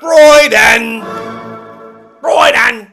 Freuden! Freuden!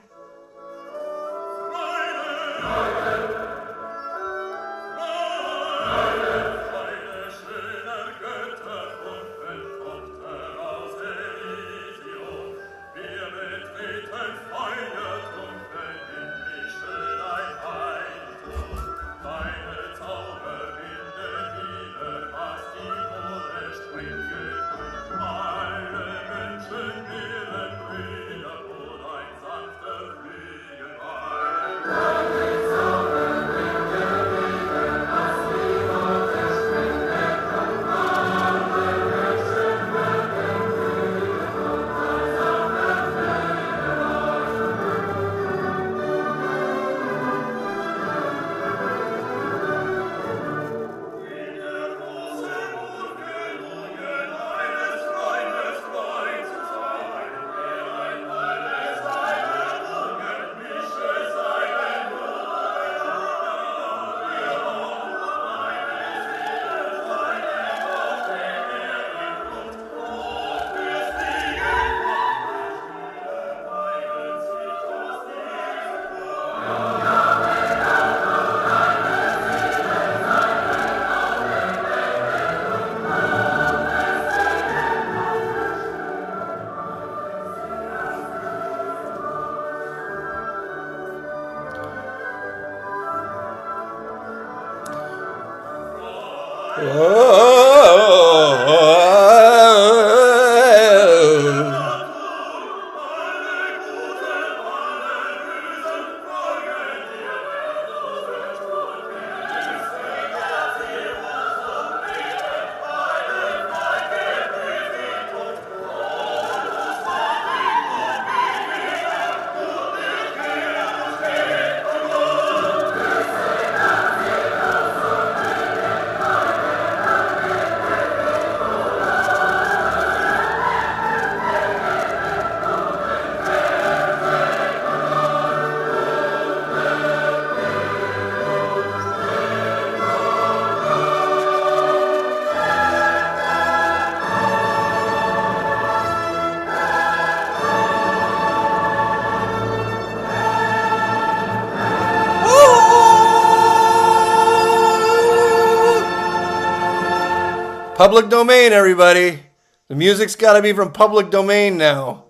Public domain, everybody. The music's got to be from public domain now.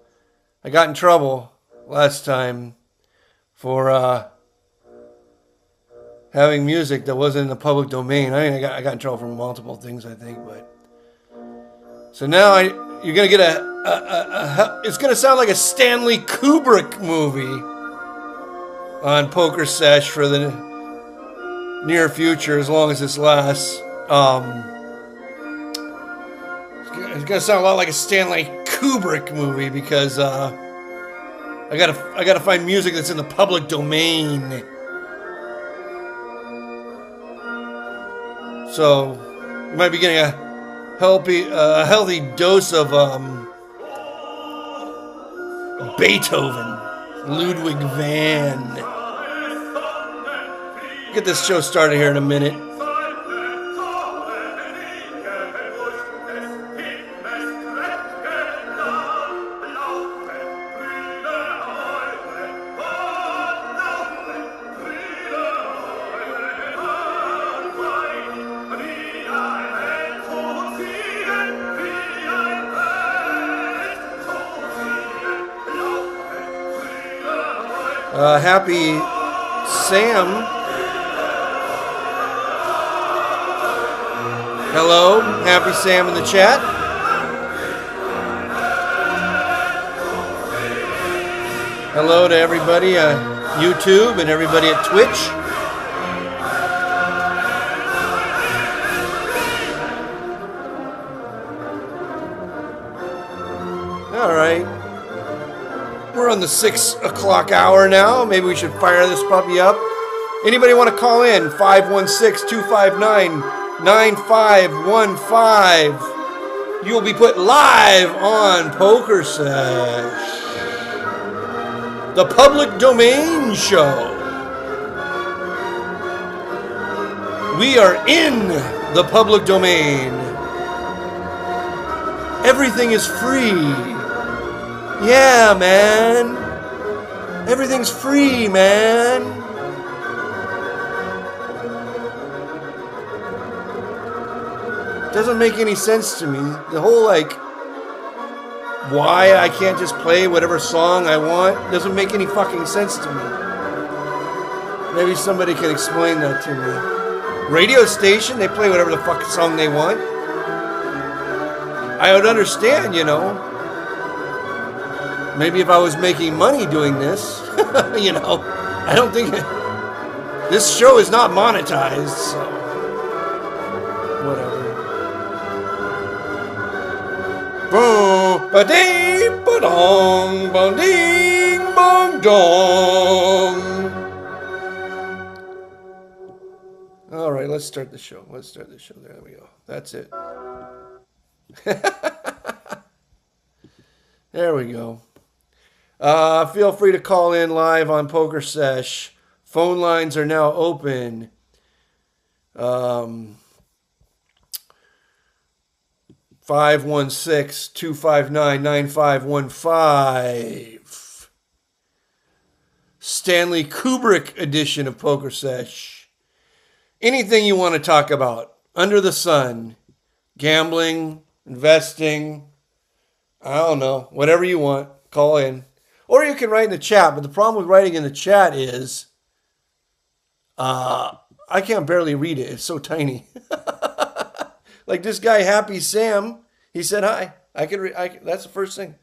I got in trouble last time for having music that wasn't in the public domain. I mean, I got in trouble for multiple things, I think, but so now you're gonna get it's gonna sound like a Stanley Kubrick movie on Pokersesh for the near future, as long as this lasts. It's gonna sound a lot like a Stanley Kubrick movie because I gotta find music that's in the public domain. So you might be getting a healthy dose of Beethoven, Ludwig van. Get this show started here in a minute. Happy Sam. Hello, Happy Sam in the chat. Hello to everybody on YouTube and everybody at Twitch. All right. We're on the 6 o'clock hour now. Maybe we should fire this puppy up. Anybody want to call in? 516-259-9515. You'll be put live on Pokersesh, the public domain show. We are in the public domain. Everything is free. Yeah, man. Everything's free, man. Doesn't make any sense to me. The whole, like, why I can't just play whatever song I want doesn't make any fucking sense to me. Maybe somebody can explain that to me. Radio station, they play whatever the fucking song they want. I would understand, you know. Maybe if I was making money doing this, you know. I don't think this show is not monetized, so whatever. Boom, ba-ding, ba-dong, ba-ding, bong-dong. All right, let's start the show. There we go. That's it. There we go. Feel free to call in live on Pokersesh. Phone lines are now open. 516-259-9515. Stanley Kubrick edition of Pokersesh. Anything you want to talk about under the sun. Gambling, investing, I don't know, whatever you want, call in. Or you can write in the chat, but the problem with writing in the chat is I can't barely read it. It's so tiny. Like this guy, Happy Sam, he said hi. I can read. That's the first thing.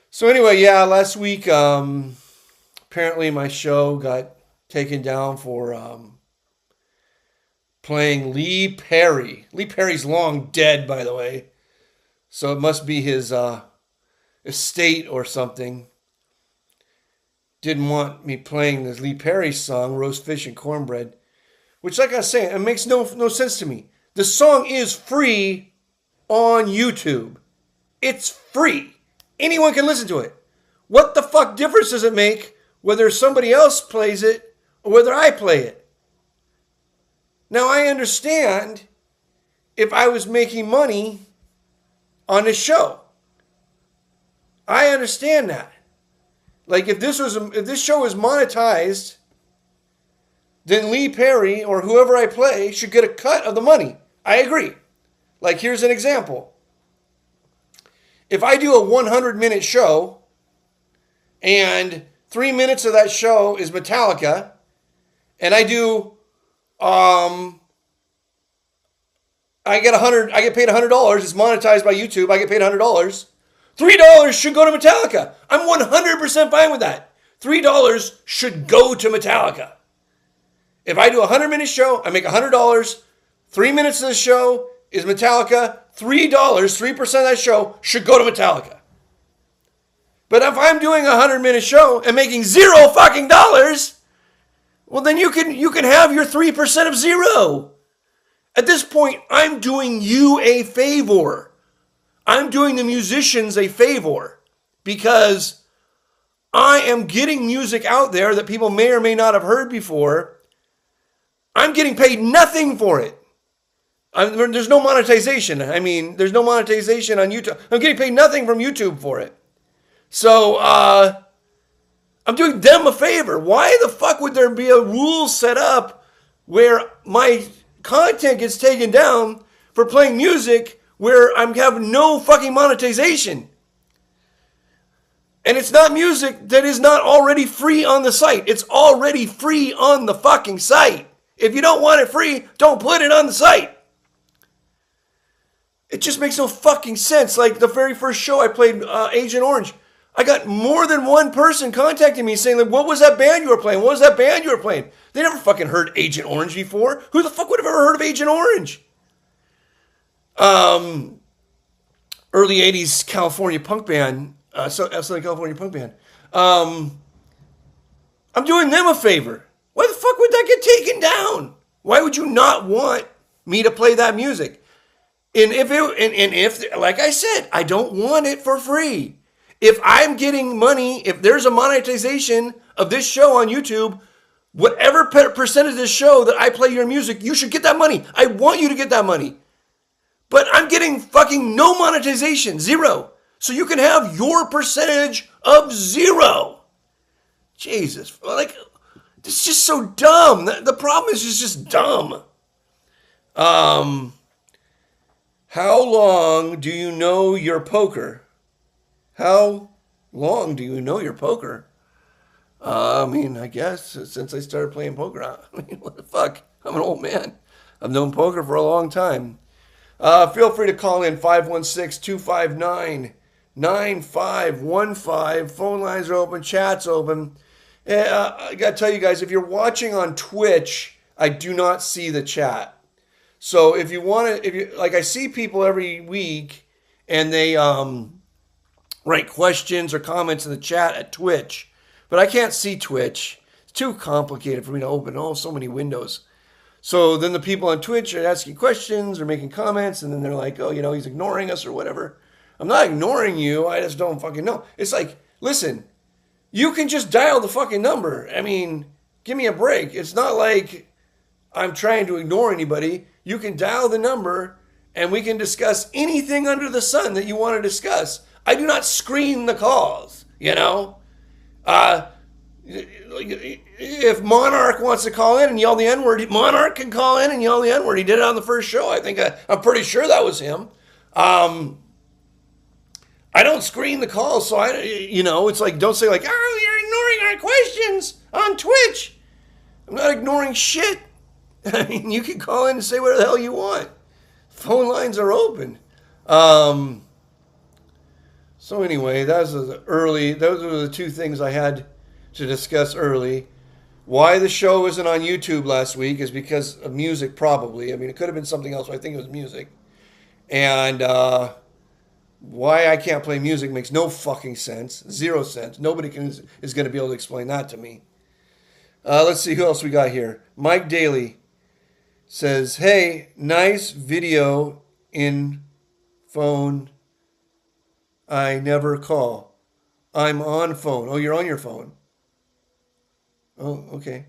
So anyway, yeah, last week, apparently my show got taken down for playing Lee Perry. Lee Perry's long dead, by the way. So it must be his estate or something. Didn't want me playing this Lee Perry song, Roast Fish and Cornbread. Which, like I was saying, it makes no sense to me. The song is free on YouTube. It's free. Anyone can listen to it. What the fuck difference does it make whether somebody else plays it or whether I play it? Now, I understand if I was making money on this show. I understand that. Like, if this show is monetized, then Lee Perry or whoever I play should get a cut of the money. I agree. Like, here's an example. If I do a 100-minute show and 3 minutes of that show is Metallica, and I do, I get paid $100. It's monetized by YouTube. I get paid $100. $3 should go to Metallica. I'm 100% fine with that. $3 should go to Metallica. If I do a 100-minute show, I make $100. 3 minutes of the show is Metallica. $3, 3% of that show should go to Metallica. But if I'm doing a 100-minute show and making $0 fucking dollars, well, then you can have your 3% of zero. At this point, I'm doing you a favor. I'm doing the musicians a favor because I am getting music out there that people may or may not have heard before. I'm getting paid nothing for it. There's no monetization. I mean, there's no monetization on YouTube. I'm getting paid nothing from YouTube for it. So, I'm doing them a favor. Why the fuck would there be a rule set up where my content gets taken down for playing music where I'm having no fucking monetization? And it's not music that is not already free on the site. It's already free on the fucking site. If you don't want it free, don't put it on the site. It just makes no fucking sense. Like the very first show I played, Agent Orange, I got more than one person contacting me saying, like, what was that band you were playing? What was that band you were playing? They never fucking heard Agent Orange before. Who the fuck would have ever heard of Agent Orange? Early 80s California punk band, Southern California punk band. I'm doing them a favor. Why the fuck would that get taken down? Why would you not want me to play that music? And if like I said, I don't want it for free. If I'm getting money, if there's a monetization of this show on YouTube, whatever percentage of this show that I play your music, you should get that money. I want you to get that money. But I'm getting fucking no monetization, zero. so you can have your percentage of 0. Jesus, like, it's just so dumb. The problem is it's just dumb. How long do you know your poker? How long do you know your poker? I mean, I guess since I started playing poker. I mean, what the fuck? I'm an old man. I've known poker for a long time. Feel free to call in 516-259-9515. Phone lines are open. Chat's open. I got to tell you guys, if you're watching on Twitch, I do not see the chat. So if you want to, like, I see people every week and they write questions or comments in the chat at Twitch, but I can't see Twitch. It's too complicated for me to open so many windows. So then the people on Twitch are asking questions or making comments, and then they're like, oh, he's ignoring us or whatever. I'm not ignoring you. I just don't fucking know. It's like, listen, you can just dial the fucking number. I mean, give me a break. It's not like I'm trying to ignore anybody. You can dial the number and we can discuss anything under the sun that you want to discuss. I do not screen the calls, If Monarch wants to call in and yell the N-word, Monarch can call in and yell the N-word. He did it on the first show. I think I'm pretty sure that was him. I don't screen the calls, so it's like, don't say like, oh, you're ignoring our questions on Twitch. I'm not ignoring shit. I mean, you can call in and say whatever the hell you want. Phone lines are open. So anyway, those are the two things I had to discuss early. Why the show isn't on YouTube last week is because of music, probably. I mean, it could have been something else, but I think it was music. And why I can't play music makes no fucking sense. 0 sense. Nobody is going to be able to explain that to me. Let's see who else we got here. Mike Daly says, hey, nice video in phone. I never call. I'm on phone. Oh, you're on your phone. Oh, okay.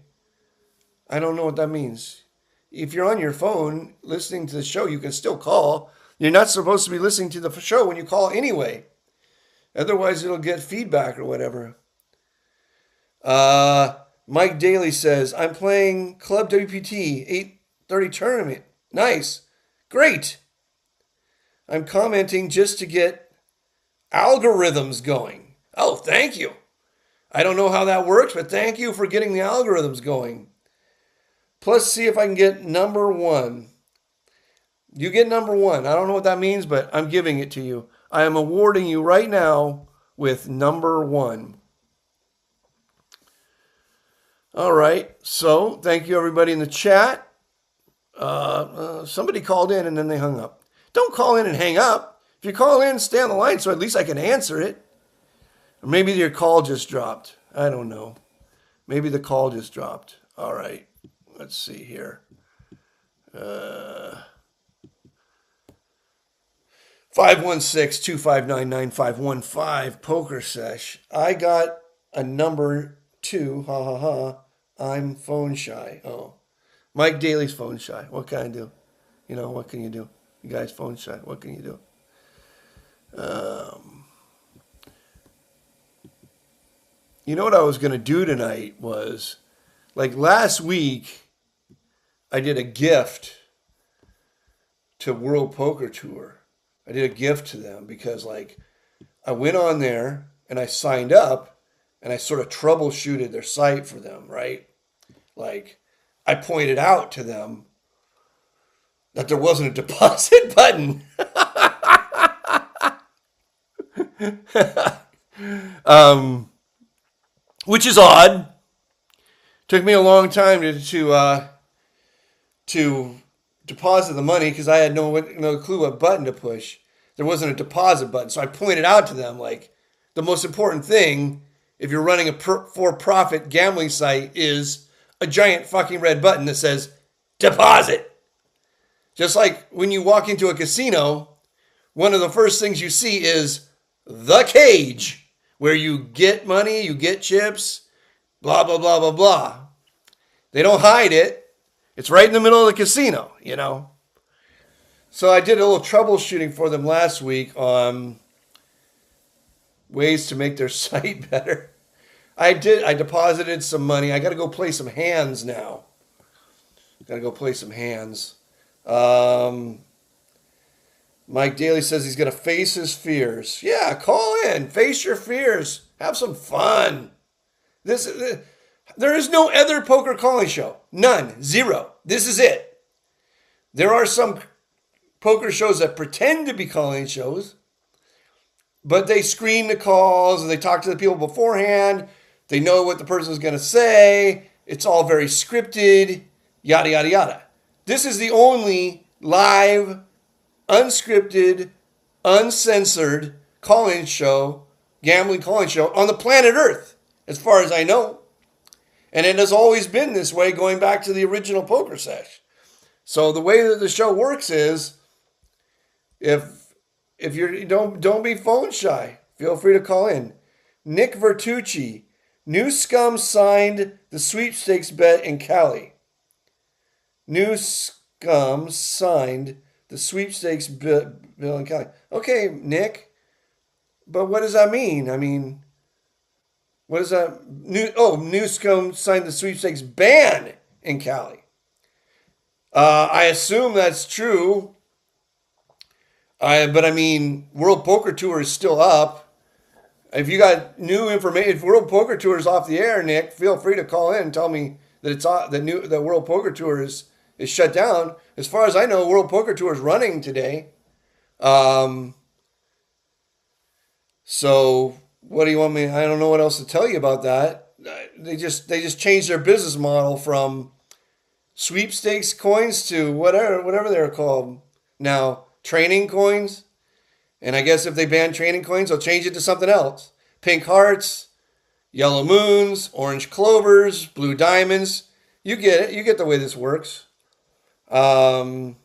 I don't know what that means. If you're on your phone listening to the show, you can still call. You're not supposed to be listening to the show when you call anyway. Otherwise, it'll get feedback or whatever. Mike Daly says, I'm playing Club WPT 830 tournament. Nice. Great. I'm commenting just to get algorithms going. Oh, thank you. I don't know how that works, but thank you for getting the algorithms going. Plus, see if I can get number 1. You get number 1. I don't know what that means, but I'm giving it to you. I am awarding you right now with number 1. All right. So, thank you everybody in the chat. Somebody called in and then they hung up. Don't call in and hang up. If you call in, stay on the line so at least I can answer it. Or maybe your call just dropped. I don't know. Maybe the call just dropped. All right. Let's see here. 516-259-9515. Pokersesh. I got a number 2. Ha ha ha. I'm phone shy. Oh. Mike Daly's phone shy. What can I do? What can you do? You guys phone shy. What can you do? What I was going to do tonight was, like last week, I did a gift to World Poker Tour. I did a gift to them because, like, I went on there and I signed up and I sort of troubleshooted their site for them, right? Like, I pointed out to them that there wasn't a deposit button. Which is odd. Took me a long time to deposit the money because I had no clue what button to push. There wasn't a deposit button. So I pointed out to them, like, the most important thing if you're running a for-profit gambling site is a giant fucking red button that says deposit. Just like when you walk into a casino, one of the first things you see is the cage, where you get money, you get chips, blah, blah, blah, blah, blah. They don't hide it. It's right in the middle of the casino, So I did a little troubleshooting for them last week on ways to make their site better. I did. I deposited some money. I got to go play some hands now. Got to go play some hands. Mike Daly says he's going to face his fears. Yeah, call in. Face your fears. Have some fun. There is no other poker calling show. None. Zero. This is it. There are some poker shows that pretend to be calling shows, but they screen the calls and they talk to the people beforehand. They know what the person's going to say. It's all very scripted, yada, yada, yada. This is the only live, unscripted, uncensored call-in show, gambling call-in show on the planet Earth, as far as I know. And it has always been this way going back to the original Pokersesh. So the way that the show works is, if you don't be phone shy, feel free to call in. Nick Vertucci, new scum signed the sweepstakes bet in Cali. New scum signed the sweepstakes bill in Cali. Okay, Nick, but what does that mean? I mean, what is that? New scum signed the sweepstakes ban in Cali. I assume that's true. But I mean, World Poker Tour is still up. If you got new information, if World Poker Tour is off the air, Nick, feel free to call in and tell me that it's the World Poker Tour is shut down. As far as I know, World Poker Tour is running today. So what do you want me? I don't know what else to tell you about that. They just changed their business model from sweepstakes coins to whatever they're called now, training coins. And I guess if they ban training coins, they'll change it to something else. Pink hearts, yellow moons, orange clovers, blue diamonds. You get it. You get the way this works. They'll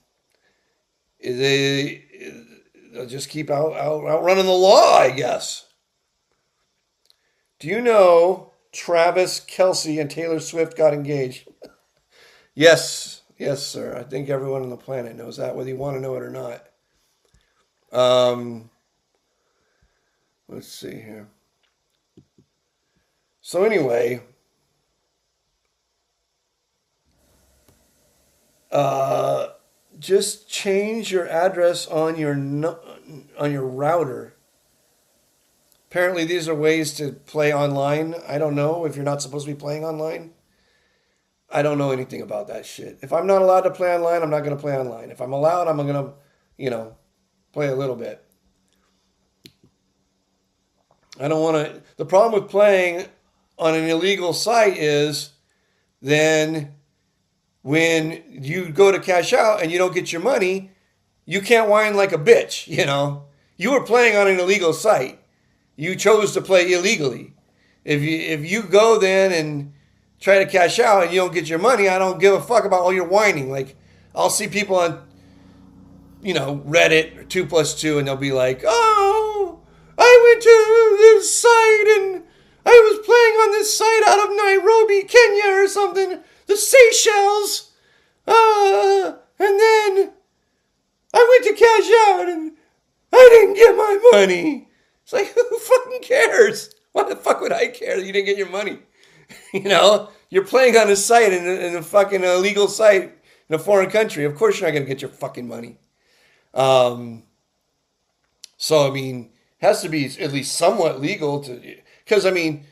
just keep outrunning the law, I guess. Do you know Travis Kelce and Taylor Swift got engaged? Yes, sir. I think everyone on the planet knows that, whether you want to know it or not. Let's see here. So anyway, just change your address on your router. Apparently, these are ways to play online. I don't know if you're not supposed to be playing online. I don't know anything about that shit. If I'm not allowed to play online, I'm not going to play online. If I'm allowed, I'm going to, play a little bit. I don't want to. The problem with playing on an illegal site is then when you go to cash out and you don't get your money, you can't whine like a bitch, You were playing on an illegal site. You chose to play illegally. If you go then and try to cash out and you don't get your money, I don't give a fuck about all your whining. Like, I'll see people on, Reddit or 2+2, and they'll be like, oh, I went to this site and I was playing on this site out of Nairobi, Kenya or something, the Seychelles, and then I went to cash out and I didn't get my money. It's like, who fucking cares? Why the fuck would I care that you didn't get your money? You're playing on a site in a fucking illegal site in a foreign country. Of course you're not going to get your fucking money. So, it has to be at least somewhat legal because, I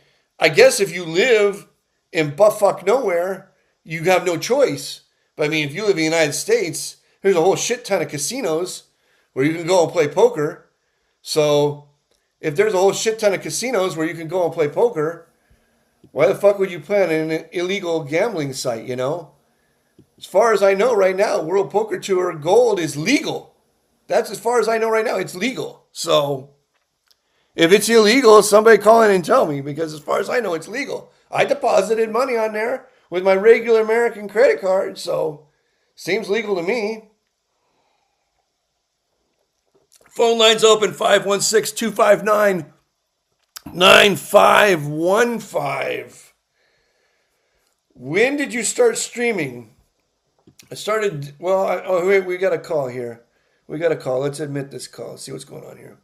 guess if you live in buttfuck nowhere, you have no choice. But, if you live in the United States, there's a whole shit ton of casinos where you can go and play poker. So, if there's a whole shit ton of casinos where you can go and play poker, why the fuck would you play on an illegal gambling site, As far as I know right now, World Poker Tour Gold is legal. That's as far as I know right now. It's legal. So, if it's illegal, somebody call in and tell me, because as far as I know, it's legal. I deposited money on there with my regular American credit card, so seems legal to me. Phone lines open, 516-259-9515. When did you start streaming? I started, we got a call here. We got a call. Let's admit this call. Let's see what's going on here.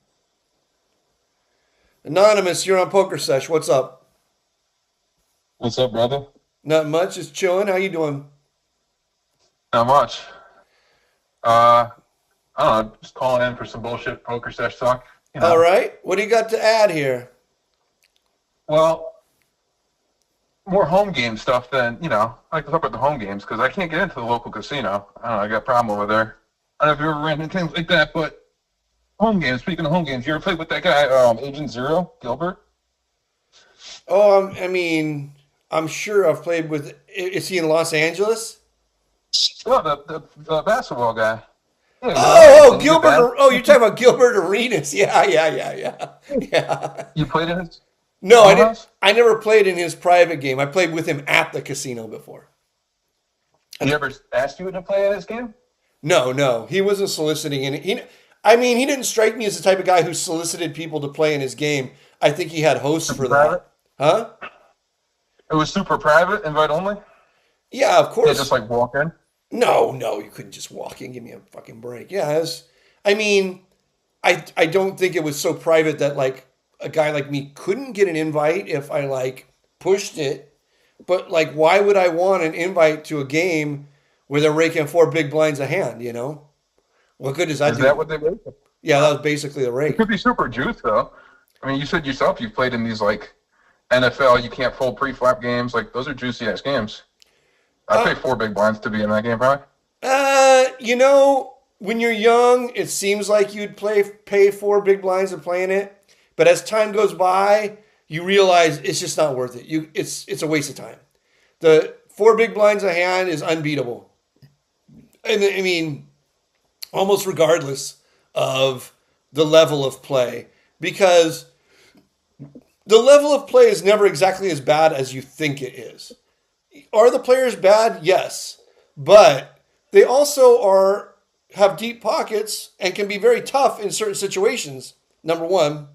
Anonymous, you're on Pokersesh. What's up? What's up, brother? Not much. Just chilling. How you doing? Not much. Uh, I don't know, just calling in for some bullshit poker sesh talk. You All know. right. What do you got to add here? Well, more home game stuff than I like to talk about the home games because I can't get into the local casino. I don't know. I got a problem over there. I don't know if you ever ran into things like that, but home games. Speaking of home games, you ever played with that guy, Agent Zero Gilbert? Oh, I'm sure I've played with. Is he in Los Angeles? No, the basketball guy. Yeah, you know, Oh, didn't he get banned? Gilbert. Oh, you're talking about Gilbert Arenas. Yeah, yeah, yeah, yeah, yeah. You played in his No, I didn't. clubhouse? I never played in his private game. I played with him at the casino before. He ever asked you to play in his game? No, no, he wasn't soliciting any. He didn't strike me as the type of guy who solicited people to play in his game. I think he had hosts Super for that. private? Huh? It was super private, invite only. Yeah, of Can't just course. like walk in. No, no, you couldn't just walk in. Give me a fucking break. Yeah, I mean, I don't think it was so private that like a guy like me couldn't get an invite if I like pushed it. But like, why would I want an invite to a game where they're raking four big blinds a hand? You know, what good does that Is that do? what they did? Yeah, that was basically the It could rake. be super juice though. I mean, you said yourself you played in these like NFL. You can't fold pre-flop games. Like those are juicy ass games. I'd Uh, pay four big blinds to be in that game, probably. when you're young, it seems like you'd pay four big blinds to play in it, but as time goes by, you realize it's just not worth it. It's a waste of time. The four big blinds a hand is unbeatable, and I mean, almost regardless of the level of play, because the level of play is never exactly as bad as you think it is. Are the players bad? Yes, but they also are have deep pockets and can be very tough in certain situations. Number one.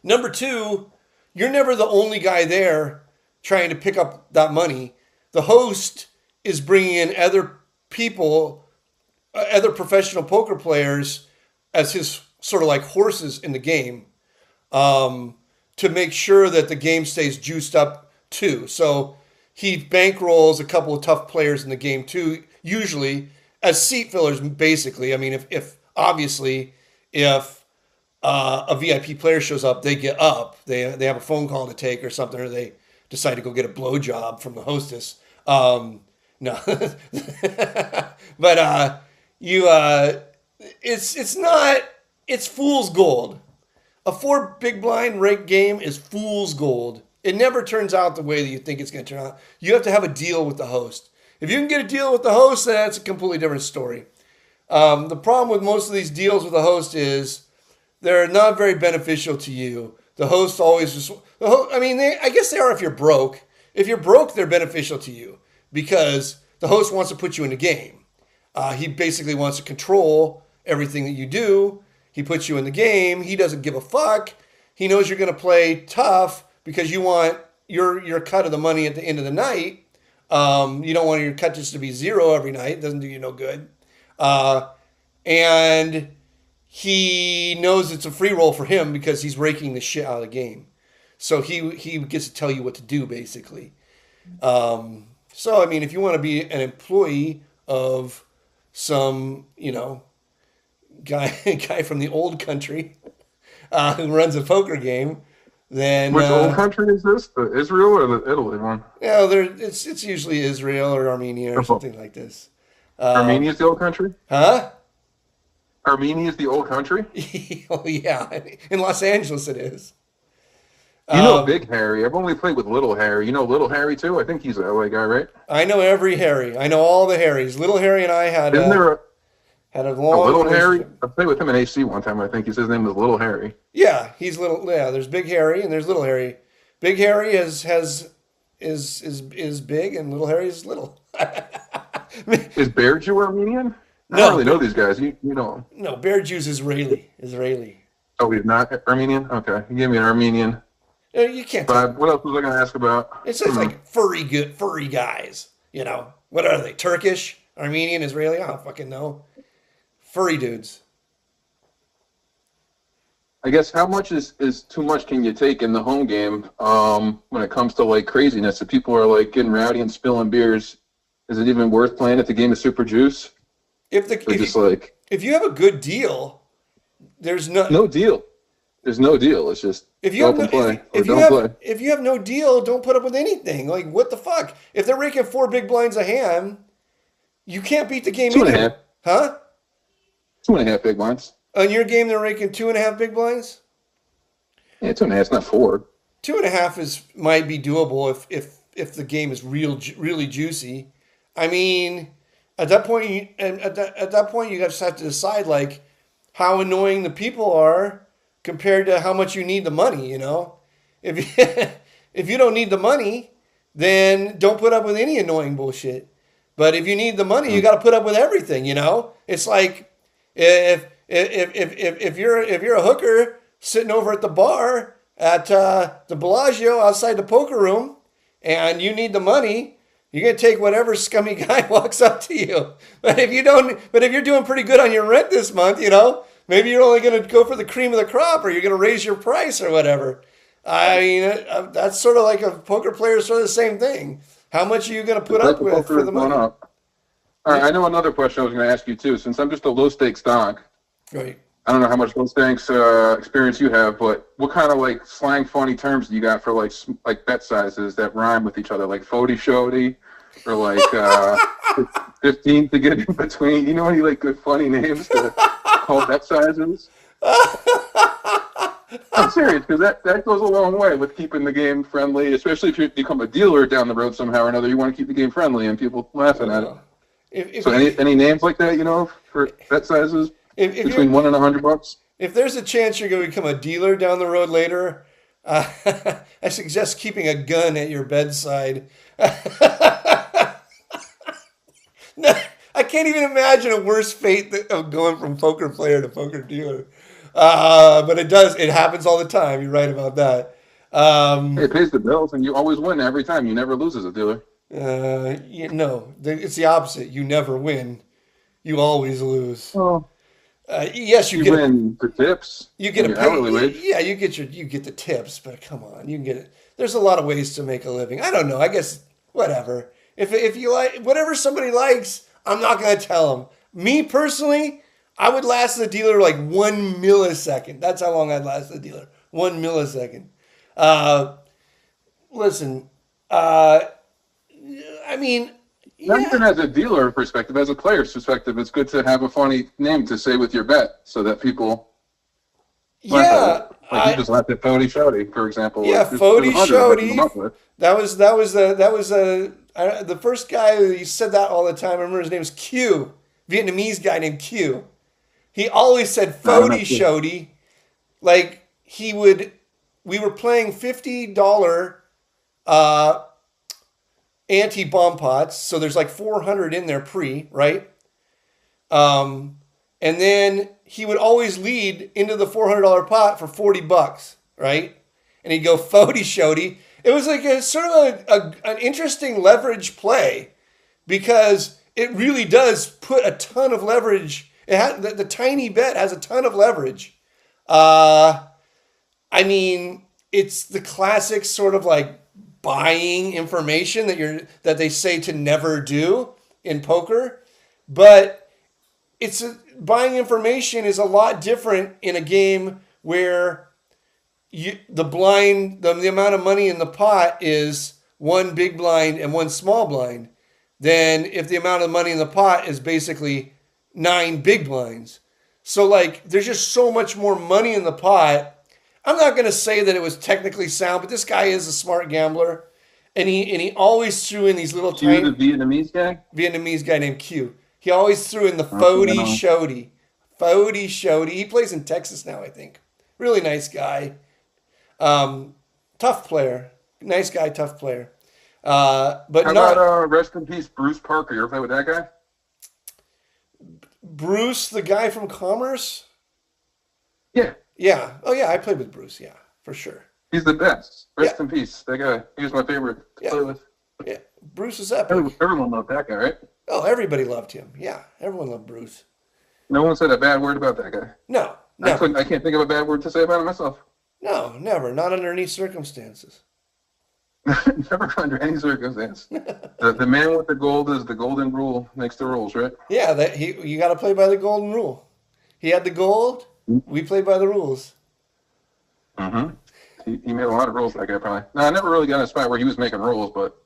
Number two, you're never the only guy there trying to pick up that money. The host is bringing in other people, other professional poker players as his sort of like horses in the game, um, to make sure that the game stays juiced up too. So he bankrolls a couple of tough players in the game too, usually as seat fillers. Basically, I mean, if obviously if a VIP player shows up, they get up. They have a phone call to take or something, or they decide to go get a blowjob from the hostess. No, but you it's not it's fool's gold. A four big blind rake game is fool's gold. It never turns out the way that you think it's going to turn out. You have to have a deal with the host. If you can get a deal with the host, then that's a completely different story. The problem with most of these deals with the host is they're not very beneficial to you. The host always just, I guess they are if you're broke. If you're broke, they're beneficial to you because the host wants to put you in the game. He basically wants to control everything that you do. He puts you in the game. He doesn't give a fuck. He knows you're going to play tough because you want your cut of the money at the end of the night. You don't want your cut just to be zero every night. It doesn't do you no good. Uh, and he knows it's a free roll for him because he's raking the shit out of the game. So he gets to tell you what to do basically. So I mean, if you want to be an employee of some guy guy from the old country who runs a poker game, then Which old country is this? The Israel or the Italy one? it's usually Israel or Armenia or something like this. Armenia is the old country. Huh? Armenia is the old country. Oh yeah, in Los Angeles it is. You know Um, Big Harry. I've only played with Little Harry. You know Little Harry too. I think he's an LA guy, right? I know every Harry. I know all the Harrys. Little Harry and I Isn't there had a a long Little Harry? relationship. I played with him in AC one time. I think his name was Little Harry. Yeah, he's little. Yeah, there's Big Harry and there's Little Harry. Big Harry is big and Little Harry is little. Is Bear Jew Armenian? I don't No, really know these guys. You know him. no, Bear Jew's Israeli. Israeli. Oh, he's not Armenian? Okay. You gave me an Armenian You can't tell. vibe. What else was I going to ask about? It's just like furry guys. What are they? Turkish, Armenian, Israeli? I don't fucking know. Furry dudes. I guess how much is too much can you take in the home game when it comes to like craziness? If people are like getting rowdy and spilling beers, is it even worth playing if the game is super juice? If the Or just like if you have a good deal, there's no no deal. There's no deal. It's just if you go have up no and play or if you don't have play. if you have no deal, don't put up with anything. Like what the fuck? If they're raking four big blinds a hand, you can't beat the game Two and a either, half. huh? 2.5 big blinds. On your game, they're raking 2.5 big blinds. Yeah, 2.5. It's not 4. 2.5 is might be doable if the game is really juicy. I mean, at that point, at that point, you just have to decide like how annoying the people are compared to how much you need the money. You know, if you, if you don't need the money, then don't put up with any annoying bullshit. But if you need the money, you got to put up with everything. You know, it's like if you're a hooker sitting over at the bar at the Bellagio outside the poker room, and you need the money, you're gonna take whatever scummy guy walks up to you. But if you don't, but if you're doing pretty good on your rent this month, you know, maybe you're only gonna go for the cream of the crop, or you're gonna raise your price or whatever. I mean, that's sort of like a poker player, sort of the same thing. How much are you gonna put Like up the with poker for is the going money? up. All right, I know another question I was going to ask you too. Since I'm just a low stakes donk, Right. I don't know how much low stakes experience you have, but what kind of like slang funny terms do you got for like bet sizes that rhyme with each other, like fody shody, or like 15 to get in between? You know any like good funny names to call bet sizes? I'm serious because that goes a long way with keeping the game friendly, especially if you become a dealer down the road somehow or another. You want to keep the game friendly and people laughing at it. If So any names like that, you know, for bet sizes if between you're $1 and $100? if there's a chance you're going to become a dealer down the road later, I suggest keeping a gun at your bedside. No, I can't even imagine a worse fate of going from poker player to poker dealer. But it does. It happens all the time. You're right about that. Hey, it pays the bills, and you always win every time. You never lose as a dealer. No, it's the opposite. You never win. You always lose. Oh, Yes, you you get a win for tips you get and a your hourly pay. wage. Yeah, you get the tips, but come on, you can get it. There's a lot of ways to make a living. I don't know. I guess whatever. If you like whatever somebody likes, I'm not gonna tell them. Me personally, I would last the dealer like 1 millisecond. That's how long I'd last the dealer. 1 millisecond. Uh, Listen. I mean, Not yeah, even as a dealer perspective, as a player's perspective, it's good to have a funny name to say with your bet so that people laugh at yeah. it. Like you just laughed at Fody Shouty, for example. Yeah, There's Fody 100 I can come Shody. up with. The first guy who said that all the time. I remember his name was Q, Vietnamese guy named Q. He always said No, I'm Fody not sure. Shody, like he would. We were playing $50 uh, anti bomb pots, so there's like 400 in there pre, right? And then he would always lead into the $400 pot for $40, right? And he'd go Fody Shody. It was like a sort of an interesting leverage play because it really does put a ton of leverage. It has, the tiny bet has a ton of leverage. I mean, it's the classic sort of like buying information that they say to never do in poker, but buying information is a lot different in a game where the amount of money in the pot is one big blind and one small blind, than if the amount of money in the pot is basically 9 big blinds. So like, there's just so much more money in the pot. I'm not going to say that it was technically sound, but this guy is a smart gambler, and he always threw in these little You, tiny the Vietnamese guy? Vietnamese guy named Q. He always threw in the Okay, I Fody know. Shody. Fody Shody. He plays in Texas now, I think. Really nice guy. Tough player. Nice guy, tough player. But How not about rest in peace, Bruce Parker? You ever play with that guy? Bruce, the guy from Commerce. Yeah, Yeah. Oh yeah, I played with Bruce. Yeah, for sure. he's the best. Rest Yeah. in peace. That guy. He was my favorite to play Yeah. with. Yeah. Bruce is epic. Everyone loved that guy, right? Oh, everybody loved him. Yeah, everyone loved Bruce. No one said a bad word about that guy. No, Never. I can't think of a bad word to say about it myself. No, never. Not under any circumstances. Never under any circumstance. The man with the gold is the golden rule makes the rules, right? Yeah, you got to play by the golden rule. He had the gold. We played by the rules. Mm-hmm. He made a lot of rules, that guy, probably. No, I never really got in a spot where he was making rules, but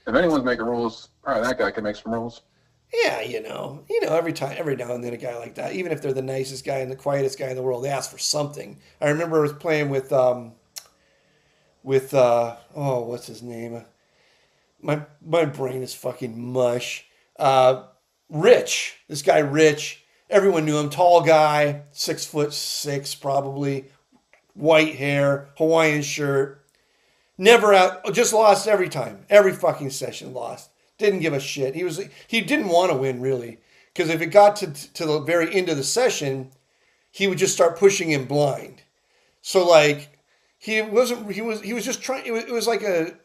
if anyone's making rules, probably that guy can make some rules. Yeah, every now and then a guy like that, even if they're the nicest guy and the quietest guy in the world, they ask for something. I remember I was playing with what's his name? My brain is fucking mush. Rich, this guy Rich, everyone knew him, tall guy, 6'6" probably, white hair, Hawaiian shirt, never out, just lost every time, every fucking session lost. Didn't give a shit. He didn't want to win really, because if it got to the very end of the session, he would just start pushing him blind. So like he was just trying. It was like a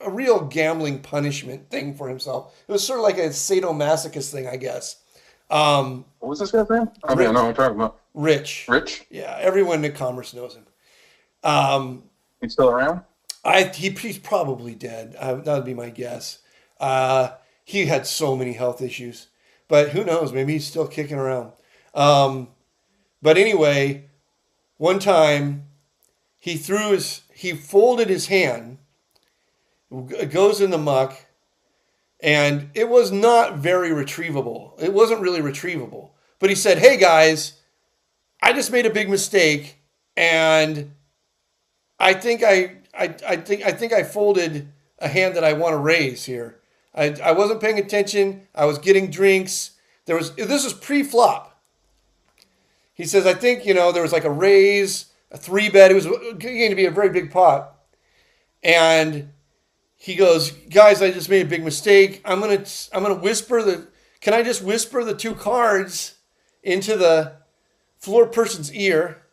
real gambling punishment thing for himself. It was sort of like a sadomasochist thing, I guess. What was this guy's name? I mean, I know what I'm talking about. Rich. Rich? Yeah, everyone in commerce knows him. He's still around? He's probably dead. That would be my guess. He had so many health issues, but who knows? Maybe he's still kicking around. But anyway, one time he folded his hand, goes in the muck, and it was not very retrievable. It wasn't really retrievable. But he said, "Hey guys, I just made a big mistake, and I think I folded a hand that I want to raise here. I wasn't paying attention. I was getting drinks. This was pre-flop." He says, "I think, there was like a raise, a 3-bet. It was going to be a very big pot." And he goes, "Guys, I just made a big mistake. I'm gonna whisper can I just whisper the 2 cards into the floor person's ear?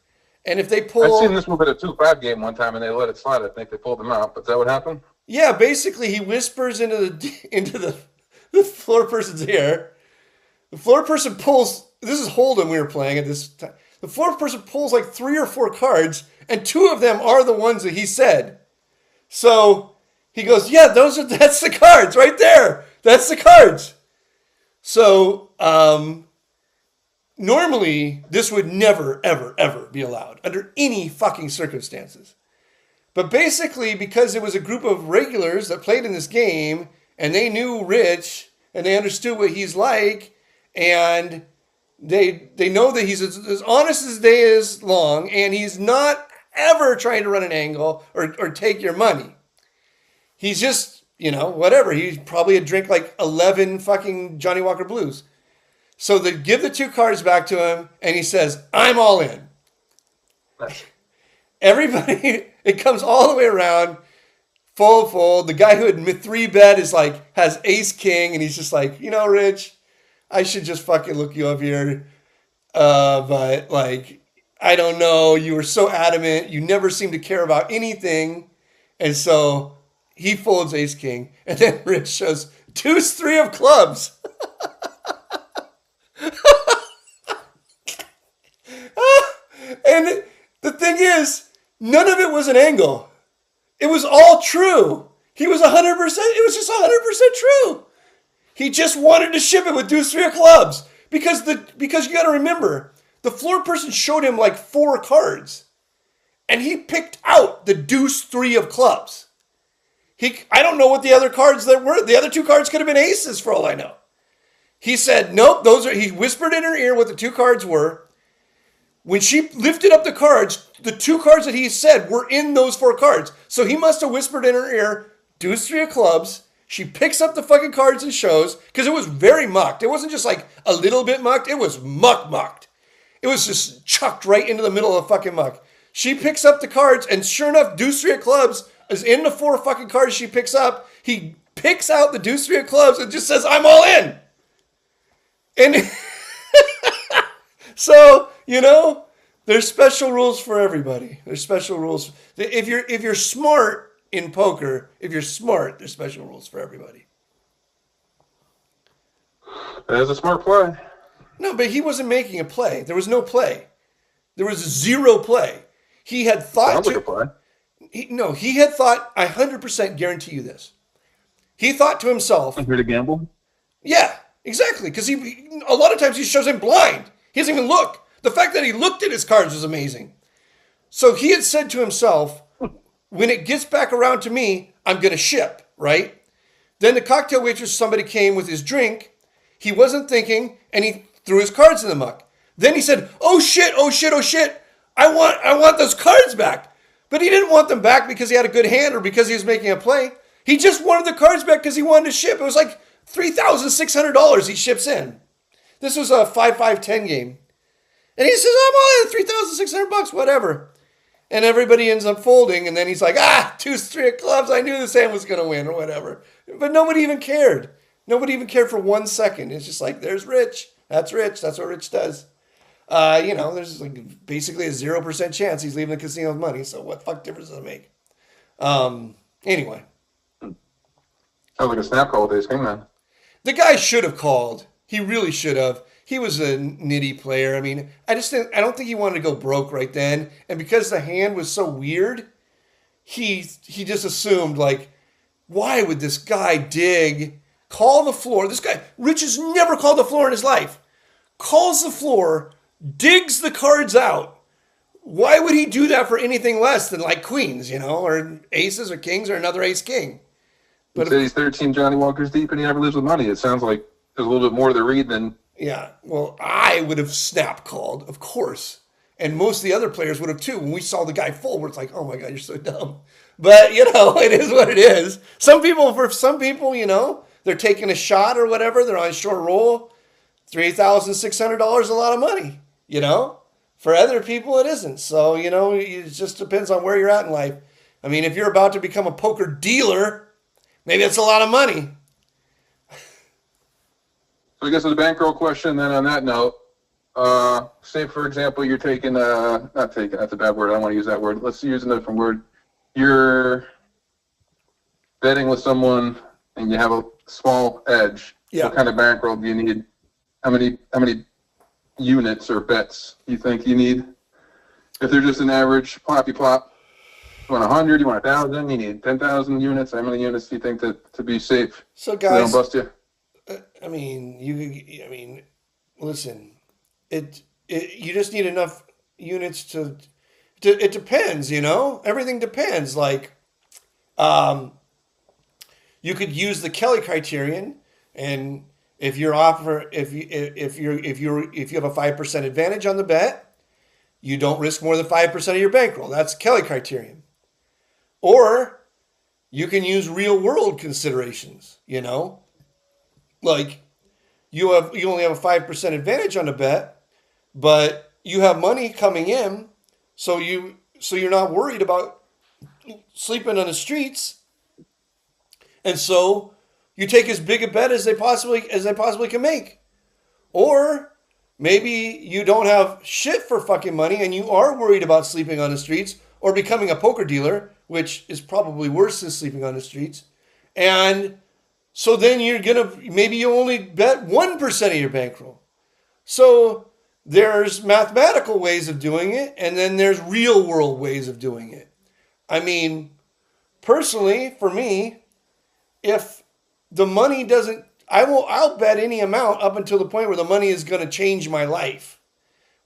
And if they pull..." I've seen this move at a 2-5 game one time, and they let it slide. I think they pulled them out. But is that what happened? Yeah, basically he whispers into the floor person's ear. The floor person pulls. This is Hold'em we were playing at this time. The floor person pulls like 3 or 4 cards, and 2 of them are the ones that he said. So he goes, "Yeah, that's the cards right there. That's the cards." So normally this would never, ever, ever be allowed under any fucking circumstances. But basically, because it was a group of regulars that played in this game, and they knew Rich, and they understood what he's like, and they know that he's as honest as day is long, and he's not ever trying to run an angle or take your money. He's just, whatever. He probably had drank like 11 fucking Johnny Walker Blues. So they give the 2 cards back to him, and he says, "I'm all in." Everybody, it comes all the way around, fold. The guy who had 3-bet has ace king, and he's just like, "Rich, I should just fucking look you up here. But I don't know. You were so adamant. You never seemed to care about anything." And so he folds ace king, and then Rich shows deuce 3 of clubs. And the thing is, none of it was an angle. It was all true. He was 100%. It was just 100% true. He just wanted to ship it with deuce 3 of clubs because you got to remember, the floor person showed him like 4 cards, and he picked out the deuce 3 of clubs. I don't know what the other cards that were. The other 2 cards could have been aces for all I know. He said, "Nope, he whispered in her ear what the 2 cards were. When she lifted up the cards, the 2 cards that he said were in those 4 cards. So he must have whispered in her ear, deuce 3 of clubs. She picks up the fucking cards and shows, because it was very mucked. It wasn't just like a little bit mucked. It was mucked. It was just chucked right into the middle of the fucking muck. She picks up the cards, and sure enough, deuce 3 of clubs is in the 4 fucking cards she picks up. He picks out the deuce 3 of clubs and just says, "I'm all in." And so, there's special rules for everybody. There's special rules. If you're smart in poker, there's special rules for everybody. That is a smart play. No, but he wasn't making a play. There was no play. There was zero play. He had thought Sounds like a play. he had thought, I 100% guarantee you this. He thought to himself, I'm here to gamble. yeah, exactly. Because a lot of times he shows him blind. He doesn't even look. The fact that he looked at his cards was amazing. So he had said to himself, when it gets back around to me, I'm going to ship, right? Then the cocktail waitress, somebody came with his drink. He wasn't thinking, and he threw his cards in the muck. Then he said, oh shit, oh shit, oh shit. I want those cards back. But he didn't want them back because he had a good hand or because he was making a play. He just wanted the cards back because he wanted to ship. It was like $3,600 he ships in. This was a 5-5-10 game. And he says, I'm all in, $3,600, whatever. And everybody ends up folding. And then he's like, 2-3 of clubs. I knew this hand was going to win or whatever. But nobody even cared. Nobody even cared for 1 second. It's just like, there's Rich. That's Rich. That's what Rich does. There's like basically a 0% chance he's leaving the casino with money. So what the fuck difference does it make? Anyway. Sounds like a snap call with ace king then. The guy should have called. He really should have. He was a nitty player. I mean, I don't think he wanted to go broke right then. And because the hand was so weird, he just assumed, like, why would this guy call the floor? This guy, Rich has never called the floor in his life. Calls the floor, digs the cards out. Why would he do that for anything less than like queens, or aces or kings or another ace king? But he said he's 13 Johnny Walkers deep and he never lives with money. It sounds like there's a little bit more to the read than... Yeah, well, I would have snap called, of course. And most of the other players would have too. When we saw the guy fold, it's like, oh my God, you're so dumb. But, it is what it is. For some people, they're taking a shot or whatever. They're on a short roll. $3,600 is a lot of money, For other people, it isn't. So, it just depends on where you're at in life. I mean, if you're about to become a poker dealer, maybe it's a lot of money. So I guess with the bankroll question, then on that note, say, for example, you're taking, not taking, that's a bad word. I don't want to use that word. Let's use a different word. You're betting with someone and you have a small edge. Yeah. What kind of bankroll do you need? How many units or bets you think you need? If they're just an average ploppy plop, you want 100, you want 1,000, you need 10,000 units. How many units do you think to be safe? So they guys, don't bust you? Listen, you just need enough units to it depends, everything depends. Like, you could use the Kelly criterion, and if you have a 5% advantage on the bet, you don't risk more than 5% of your bankroll. That's Kelly criterion. Or you can use real world considerations, Like you only have a 5% advantage on the bet, but you have money coming in, so you're not worried about sleeping on the streets. And so you take as big a bet as they possibly can make. Or maybe you don't have shit for fucking money and you are worried about sleeping on the streets or becoming a poker dealer, which is probably worse than sleeping on the streets. And so then maybe you only bet 1% of your bankroll. So there's mathematical ways of doing it, and then there's real world ways of doing it. I mean, personally, for me, if the money doesn't, I'll bet any amount up until the point where the money is going to change my life.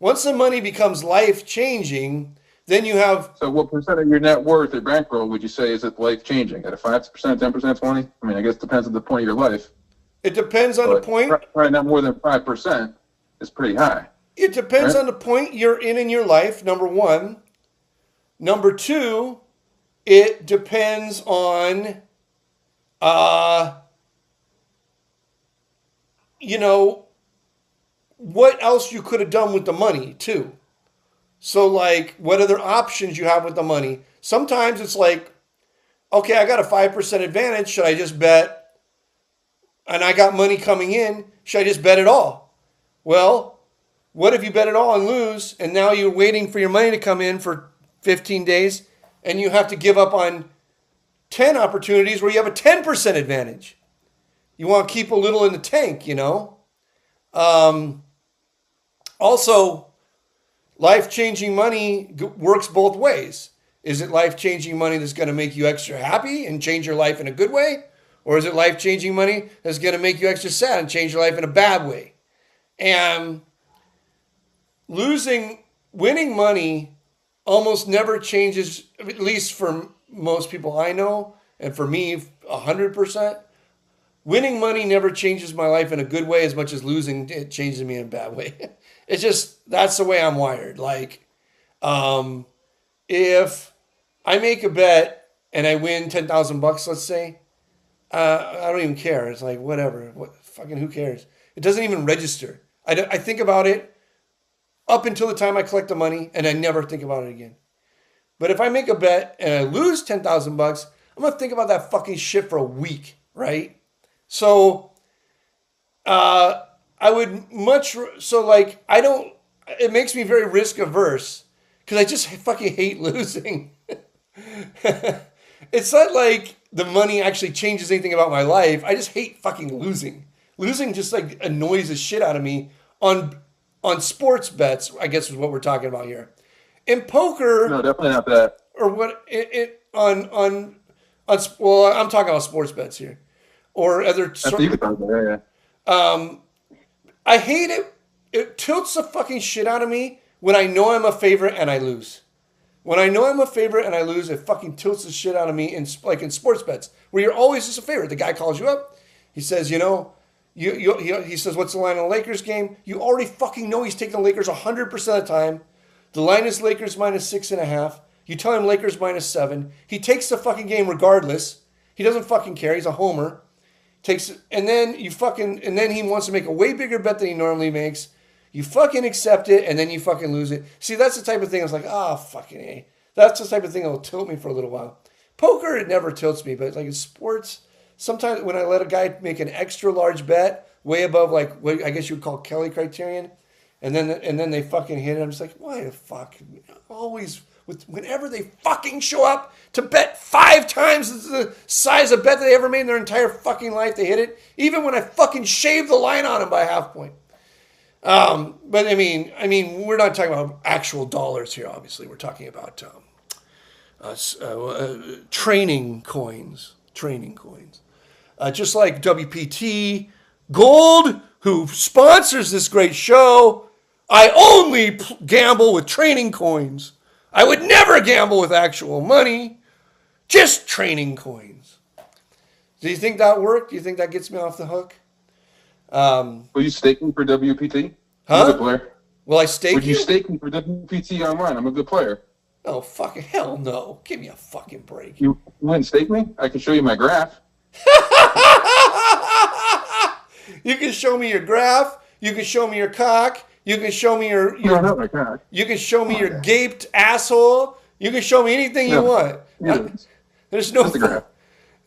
Once the money becomes life changing, then you have... So what percent of your net worth or bankroll would you say is it life changing? At a 5%, 10%, 20? I mean, I guess it depends on the point of your life. It depends on the point. Right, not more than 5% is pretty high. It depends on the point you're in your life, number one. Number two, it depends on, what else you could have done with the money, too. So, like, what other options you have with the money. Sometimes it's like, okay, I got a 5% advantage. Should I just bet? And I got money coming in. Should I just bet it all? Well, what if you bet it all and lose, and now you're waiting for your money to come in for 15 days, and you have to give up on 10 opportunities where you have a 10% advantage? You want to keep a little in the tank, Also, life-changing money works both ways. Is it life-changing money that's going to make you extra happy and change your life in a good way? Or is it life-changing money that's going to make you extra sad and change your life in a bad way? And winning money almost never changes, at least for most people I know, and for me, 100%. Winning money never changes my life in a good way as much as losing it changes me in a bad way. It's just, that's the way I'm wired. Like, if I make a bet and I win 10,000 bucks, let's say, I don't even care. It's like, whatever. Fucking who cares? It doesn't even register. I think about it up until the time I collect the money, and I never think about it again. But if I make a bet and I lose 10,000 bucks, I'm going to think about that fucking shit for a week, right? So, I would it makes me very risk averse because I just fucking hate losing. It's not like the money actually changes anything about my life. I just hate fucking losing. Losing just like annoys the shit out of me on sports bets, I guess is what we're talking about here. In poker, No, definitely not that. or what well, I'm talking about sports bets here, or other. That's what you could talk about, yeah. I hate it. It tilts the fucking shit out of me when I know I'm a favorite and I lose. When I know I'm a favorite and I lose, it fucking tilts the shit out of me in sports bets, where you're always just a favorite. The guy calls you up. He says, he says, what's the line on the Lakers game? You already fucking know he's taking the Lakers 100% of the time. The line is Lakers minus 6.5. You tell him Lakers minus 7. He takes the fucking game regardless. He doesn't fucking care. He's a homer. And then he wants to make a way bigger bet than he normally makes. You fucking accept it, and then you fucking lose it. See, that's the type of thing I was like, fucking A. That's the type of thing that will tilt me for a little while. Poker, it never tilts me, but like in sports, sometimes when I let a guy make an extra large bet, way above like what I guess you would call Kelly criterion, and then they fucking hit it, I'm just like, why the fuck? Always, whenever they fucking show up to bet 5 times the size of bet that they ever made in their entire fucking life, they hit it. Even when I fucking shaved the line on them by a half point. But I mean, we're not talking about actual dollars here. Obviously, we're talking about training coins. Just like WPT Gold, who sponsors this great show. I only gamble with training coins. I would never gamble with actual money. Just training coins. Do you think that worked? Do you think that gets me off the hook? Were you staking for WPT? Huh? I'm a good player. Will I stake Would you stake me for WPT online? I'm a good player. Oh, fucking hell no. Give me a fucking break. You wouldn't stake me? I can show you my graph. You can show me your graph. You can show me your cock. You can show me your not my cock. You can show me your gaped asshole. You can show me anything you want. There's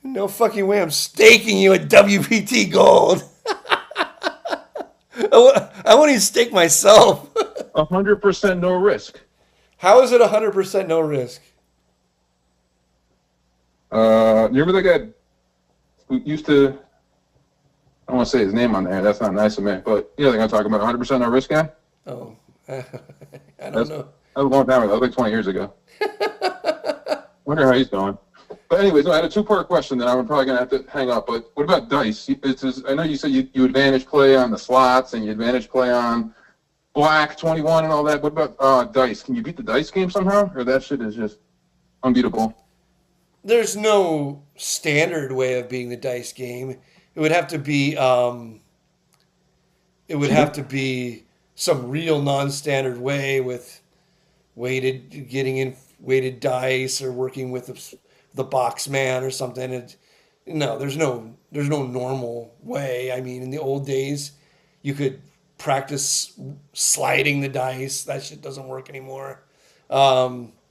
no fucking way I'm staking you at WPT Gold. I won't even stake myself. 100% no risk. How is it 100% no risk? You remember that guy who used to, I don't want to say his name on there. That's not nice of me. But you know the guy I'm talking about, 100% no risk guy? Oh, I don't know. That was a long time ago. That was like 20 years ago. Wonder how he's going. But anyways, no, I had a 2-part question that I'm probably going to have to hang up. But what about dice? I know you said you advantage play on the slots and you advantage play on black 21 and all that. What about dice? Can you beat the dice game somehow? Or that shit is just unbeatable? There's no standard way of beating the dice game. It would have to be some real non-standard way with weighted dice or working with the box man or something. No, there's no normal way. I mean, in the old days, you could practice sliding the dice. That shit doesn't work anymore. No.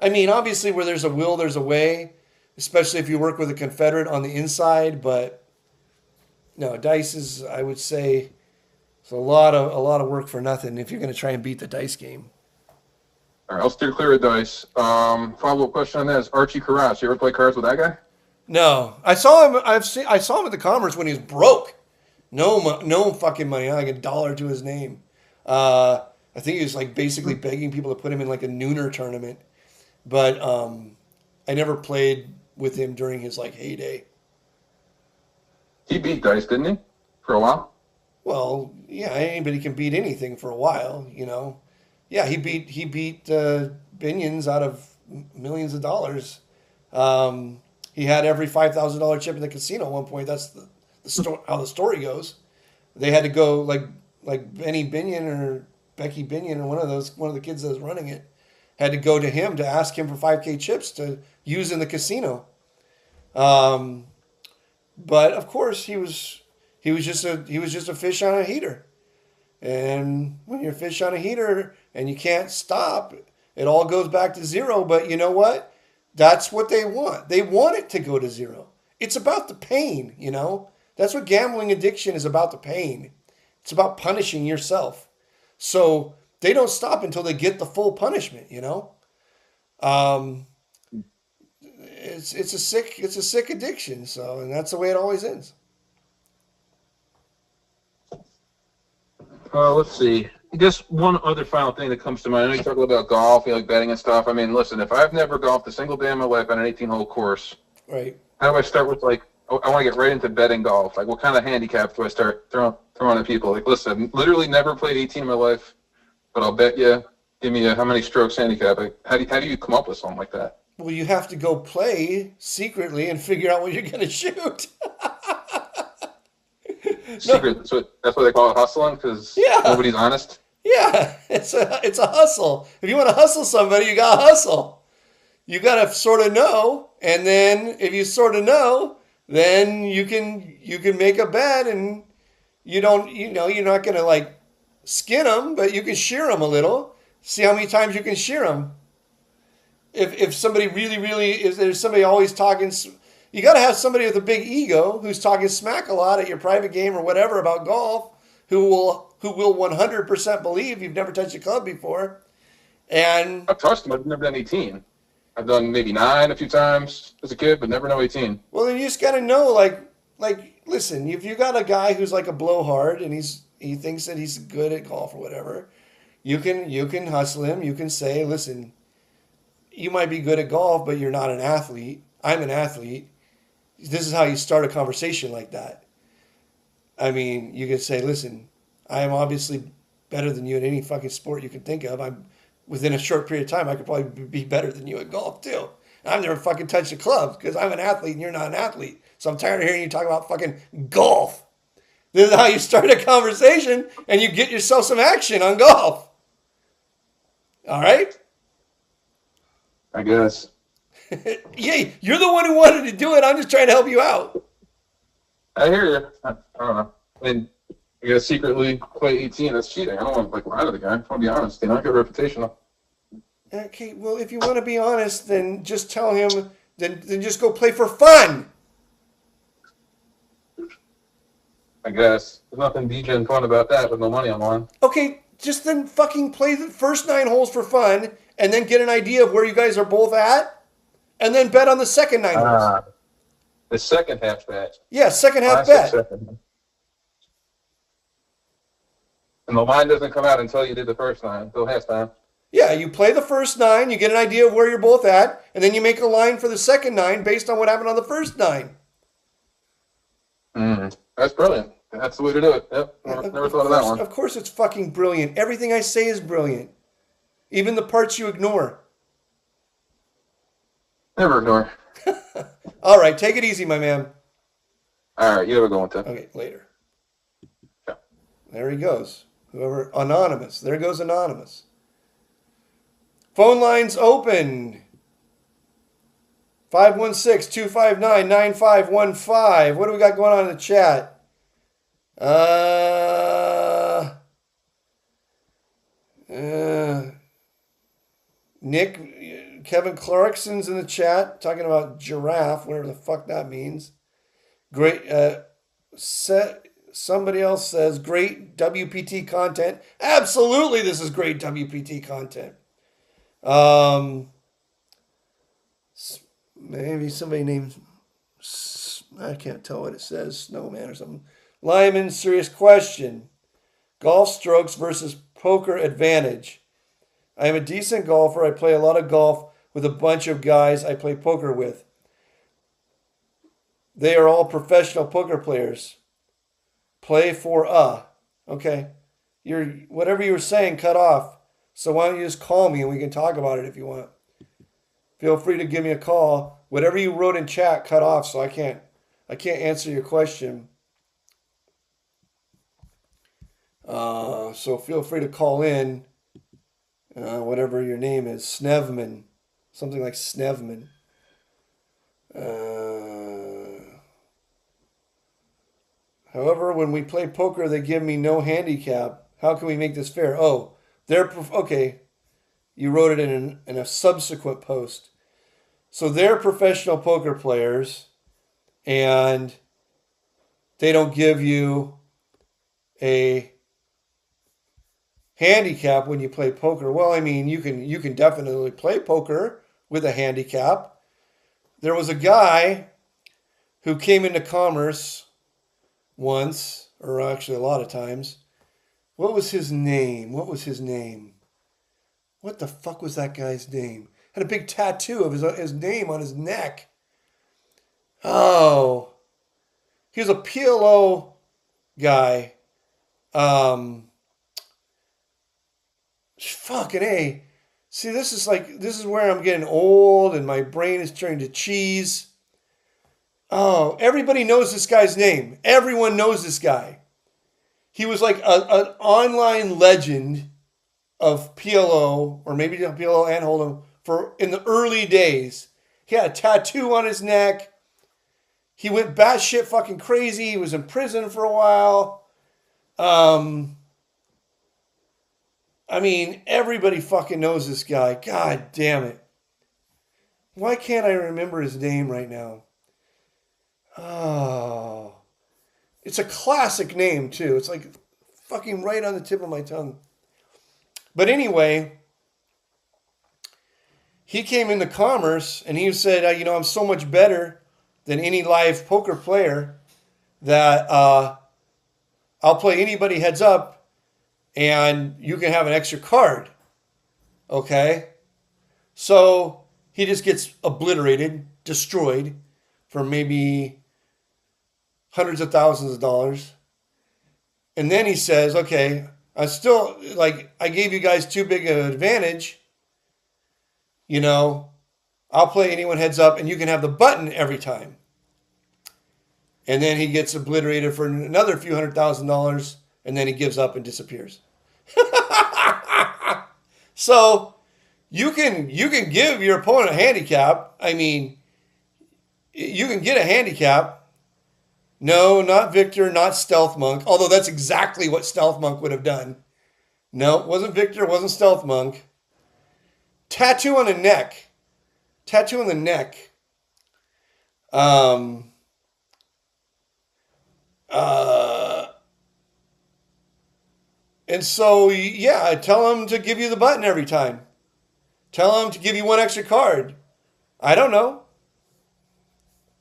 I mean, obviously, where there's a will, there's a way, especially if you work with a Confederate on the inside. But no, dice is, I would say, it's a lot of work for nothing if you're going to try and beat the dice game. All right, I'll steer clear of dice. Follow-up question on that is Archie Carras. You ever play cards with that guy? No, I saw him. I saw him at the conference when he was broke. No fucking money, like $1 to his name. I I think he was like basically begging people to put him in like a nooner tournament. But I never played with him during his like heyday. He beat Dice, didn't he? For a while. Well, yeah, anybody can beat anything for a while, you know. Yeah, he beat Binions out of millions of dollars. He had every $5,000 chip in the casino at one point. That's how the story goes. They had to go like Benny Binion or Becky Binion or one of the kids that was running it had to go to him to ask him for 5K chips to use in the casino. Um, but of course he was just a fish on a heater. And when you're a fish on a heater and you can't stop, it all goes back to zero. But you know what? That's what they want. They want it to go to zero. It's about the pain, you know? That's what gambling addiction is about, the pain. It's about punishing yourself. So they don't stop until they get the full punishment, you know? Um, it's a sick addiction, so and that's the way it always ends. Let's see. Just one other final thing that comes to mind. I know you talk a little about golf, you like betting and stuff. I mean, listen, if I've never golfed a single day in my life on an 18-hole course, Right. how do I start with like? I want to get right into betting golf. Like, what kind of handicap do I start throwing at people? Like, listen, I've literally never played 18 in my life, but I'll bet you. Give me a how many strokes handicap. Like, how do you come up with something like that? Well, you have to go play secretly and figure out what you're going to shoot. No, Secret. That's what they call it, hustling, because yeah, nobody's honest. yeah. It's a hustle. If you want to hustle somebody, you got to hustle. You got to sort of know, and then if you sort of know, then you can make a bet, and you're not going to like skin them, but you can shear them a little. See how many times you can shear them. If somebody really is there's somebody always talking, you got to have somebody with a big ego who's talking smack a lot at your private game or whatever about golf, who will 100% believe you've never touched a club before. And I've touched them. I've never done 18. I've done maybe 9 a few times as a kid, but never no 18. well, then you just got to know, like listen, if you got a guy who's like a blowhard and he thinks that he's good at golf or whatever, you can hustle him. You can say, listen, you might be good at golf, but you're not an athlete. I'm an athlete. This is how you start a conversation like that. I mean, you can say, listen, I am obviously better than you in any fucking sport you can think of. I'm within a short period of time, I could probably be better than you at golf too. And I've never fucking touched a club because I'm an athlete and you're not an athlete. So I'm tired of hearing you talk about fucking golf. This is how you start a conversation and you get yourself some action on golf. All right? I guess. Yeah, you're the one who wanted to do it. I'm just trying to help you out. I hear you. I don't know. I mean, you gotta secretly play 18. That's cheating. I don't want to like lie to the guy. I want to be honest. You know, I got a reputation. Okay, well, if you want to be honest, then just tell him, then just go play for fun. I guess there's nothing DJ and fun about that with no money on the line. Okay, just then fucking play the first 9 holes for fun and then get an idea of where you guys are both at and then bet on the second 9 holes. The second half bet. Yeah, second half Classic bet. second. And the line doesn't come out until you did the first 9, until halftime. Yeah, you play the first 9, you get an idea of where you're both at, and then you make a line for the second 9 based on what happened on the first 9. That's brilliant. That's the way to do it. Yep. Never thought of that one. Of course it's fucking brilliant. Everything I say is brilliant. Even the parts you ignore. Never ignore. All right, take it easy, my man. All right, you have a good one, Tim. Okay, later. Yeah. There he goes. Whoever, anonymous. There goes anonymous. Phone lines open. 516-259-9515. What do we got going on in the chat? Nick, Kevin Clarkson's in the chat talking about giraffe, whatever the fuck that means. Great. Somebody else says great WPT content. Absolutely, this is great WPT content. Maybe somebody named, I can't tell what it says, Snowman or something. Lyman, serious question. Golf strokes versus poker advantage. I am a decent golfer. I play a lot of golf with a bunch of guys I play poker with. They are all professional poker players. Play for Okay. Whatever you were saying cut off. So why don't you just call me and we can talk about it if you want. Feel free to give me a call. Whatever you wrote in chat cut off, so I can't answer your question. So feel free to call in. Whatever your name is, Snevman, something like Snevman. However, when we play poker, they give me no handicap. How can we make this fair? Oh, okay. You wrote it in a subsequent post. So they're professional poker players, and they don't give you a handicap when you play poker. Well, I mean, you can definitely play poker with a handicap. There was a guy who came into Commerce once, or actually a lot of times. What was his name? What the fuck was that guy's name? Had a big tattoo of his name on his neck. Oh. He was a PLO guy. Fucking A. See, this is where I'm getting old and my brain is turning to cheese. Oh, everybody knows this guy's name. Everyone knows this guy. He was like an online legend of PLO, or maybe PLO and Hold'em, in the early days. He had a tattoo on his neck. He went batshit fucking crazy. He was in prison for a while. I mean, everybody fucking knows this guy. God damn it. Why can't I remember his name right now? Oh. It's a classic name, too. It's like fucking right on the tip of my tongue. But anyway, he came into Commerce and he said, I'm so much better than any live poker player that I'll play anybody heads up and you can have an extra card. Okay? So he just gets obliterated, destroyed for maybe hundreds of thousands of dollars. And then he says, okay, I gave you guys too big of an advantage. I'll play anyone heads up and you can have the button every time. And then he gets obliterated for another few $100,000 and then he gives up and disappears. So you can give your opponent a handicap. I mean, you can get a handicap. No, not Victor, not Stealth Monk. Although that's exactly what Stealth Monk would have done. No, it wasn't Victor, it wasn't Stealth Monk. Tattoo on the neck. Tattoo on the neck. And so, yeah, tell him to give you the button every time. Tell him to give you one extra card. I don't know.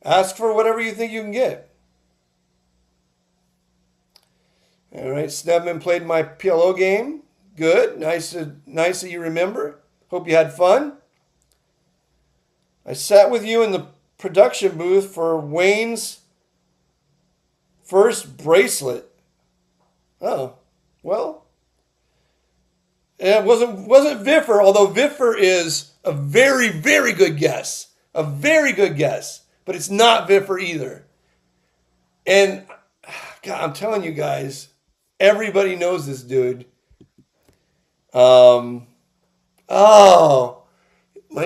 Ask for whatever you think you can get. All right, Snebman played my PLO game. Good. Nice that you remember. Hope you had fun. I sat with you in the production booth for Wayne's first bracelet. Oh, well. It wasn't Viffer, although Viffer is a very, very good guess. A very good guess. But it's not Viffer either. And, God, I'm telling you guys, everybody knows this dude. My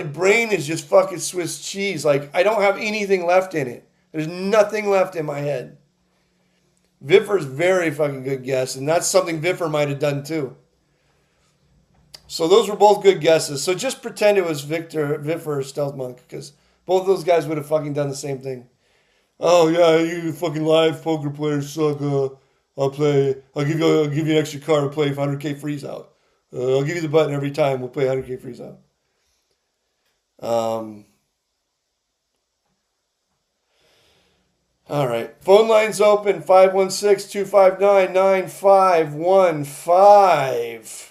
brain is just fucking Swiss cheese. Like, I don't have anything left in it. There's nothing left in my head. Viffer's very fucking good guess, and that's something Viffer might have done too. So those were both good guesses. So just pretend it was Viffer or Stealth Monk, because both those guys would have fucking done the same thing. Oh yeah, you fucking live poker players suck. I'll give you an extra card. I'll play 100K freeze out. I'll give you the button every time. We'll play 100K freeze out. All right. Phone lines open 516-259-9515.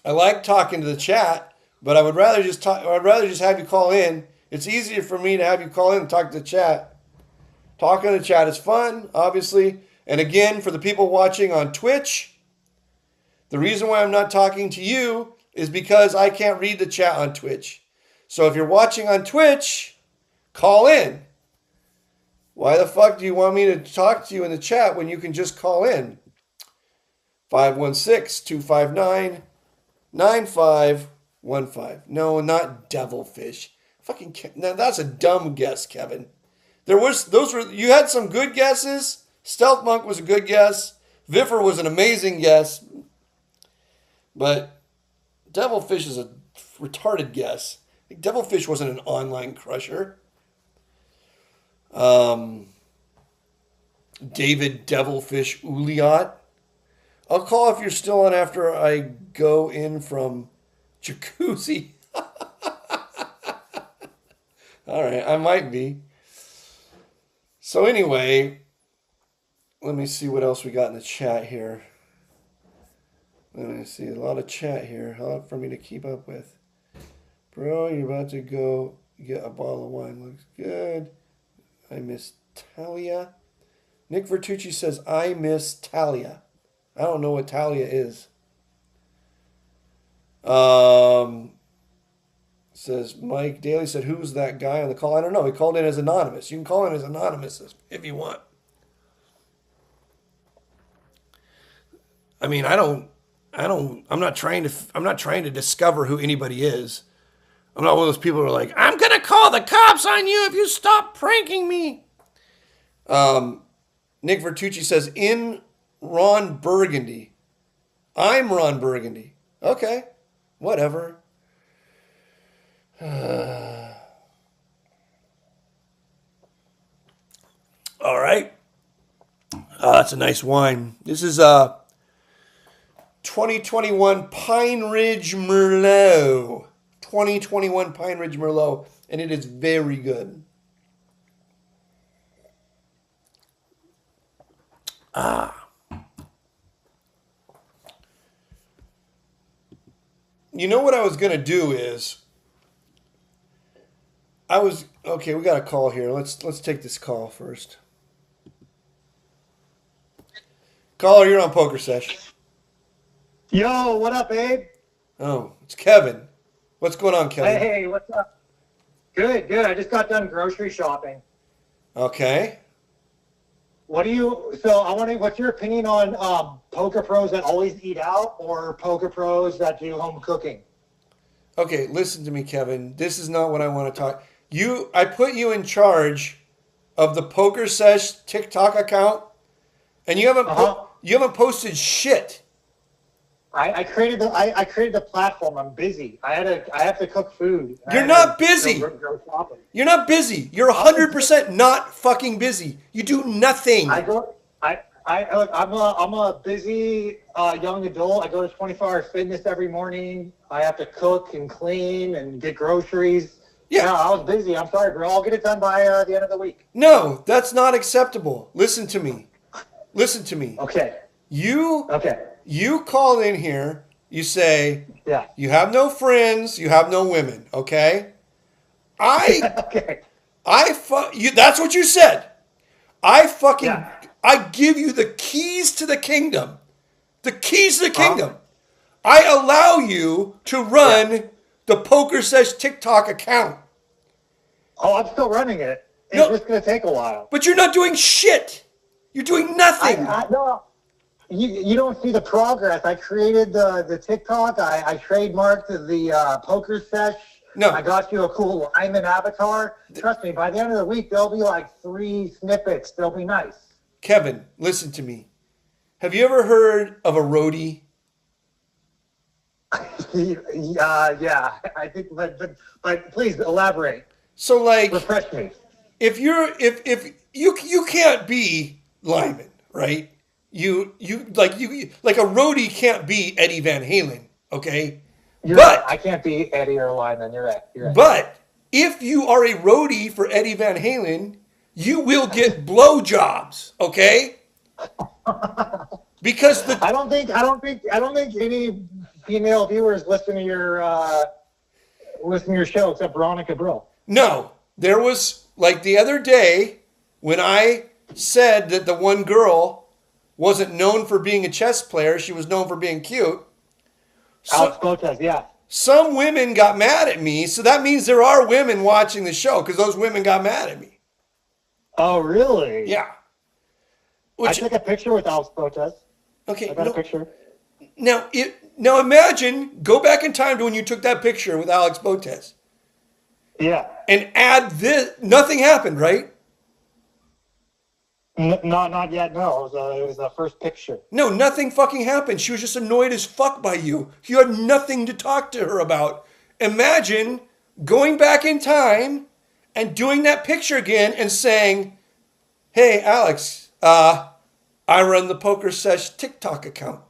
I like talking to the chat, but I would rather just talk. I'd rather just have you call in. It's easier for me to have you call in and talk to the chat. Talking to the chat is fun, obviously. And again, for the people watching on Twitch, the reason why I'm not talking to you is because I can't read the chat on Twitch. So if you're watching on Twitch, call in. Why the fuck do you want me to talk to you in the chat when you can just call in? 516-259-9515. No, not devilfish. Fucking now that's a dumb guess, Kevin. You had some good guesses. Stealth Monk was a good guess. Viffer was an amazing guess. But devilfish is a retarded guess. Devilfish wasn't an online crusher. David Devilfish Uliot. I'll call if you're still on after I go in from jacuzzi. All right, I might be. So anyway, let me see what else we got in the chat here. Let me see, a lot of chat here. Hard for me to keep up with. Bro, you're about to go get a bottle of wine. Looks good. I miss Talia. Nick Vertucci says, I miss Talia. I don't know what Talia is. Says Mike Daly said, who's that guy on the call? I don't know. He called in as anonymous. You can call in as anonymous if you want. I mean, I'm not trying to discover who anybody is. I'm not one of those people who are like, I'm going to call the cops on you if you stop pranking me. Nick Vertucci says, in Ron Burgundy. I'm Ron Burgundy. Okay, whatever. All right. That's a nice wine. This is 2021 Pine Ridge Merlot. 2021 Pine Ridge Merlot, and it is very good. You know what I was going to do is, okay, we got a call here. Let's take this call first. Caller, you're on Pokersesh. Yo, what up, Abe? Oh, it's Kevin. What's going on, Kevin? Hey, what's up? Good. I just got done grocery shopping. Okay. What's your opinion on poker pros that always eat out or poker pros that do home cooking? Okay, listen to me, Kevin. This is not what I want to talk. I put you in charge of the Pokersesh TikTok account, and you haven't posted shit. I created the platform. I'm busy. I have to cook food. You're not busy. Go shopping. You're not busy. You're 100% not fucking busy. You do nothing. I'm a busy young adult. I go to 24-hour fitness every morning. I have to cook and clean and get groceries. Yeah, I was busy. I'm sorry, bro. I'll get it done by the end of the week. No, that's not acceptable. Listen to me. Okay. You call in here, you say, yeah, you have no friends, you have no women, okay? Okay. That's what you said. I give you the keys to the kingdom. The keys to the kingdom. I allow you to run the Pokersesh TikTok account. Oh, I'm still running it. It's just going to take a while. But you're not doing shit. You're doing nothing. No. You don't see the progress. I created the TikTok. I trademarked the Pokersesh. No. I got you a cool Limon avatar. Trust me, by the end of the week, there'll be like 3 snippets. They'll be nice. Kevin, listen to me. Have you ever heard of a roadie? Yeah, I think, but please elaborate. So, like, refresh me. If you can't be Limon, right? You like a roadie can't be Eddie Van Halen, okay? You're right. I can't be Eddie or Limon. You're right. But if you are a roadie for Eddie Van Halen, you will get blowjobs, okay? Because I don't think any female viewers listen to your show except Veronica Brill. no, there was like the other day when I said that the one girl wasn't known for being a chess player, she was known for being cute. Alex Botez, yeah. Some women got mad at me, so that means there are women watching the show because those women got mad at me. Oh, really? Yeah. I took a picture with Alex Botez. Okay. I got a picture. Now imagine, go back in time to when you took that picture with Alex Botez. Yeah. And add this. Nothing happened, right? Not yet. No, it was the first picture. No, nothing fucking happened. She was just annoyed as fuck by you. You had nothing to talk to her about. Imagine going back in time and doing that picture again and saying, "Hey, Alex, I run the Pokersesh TikTok account."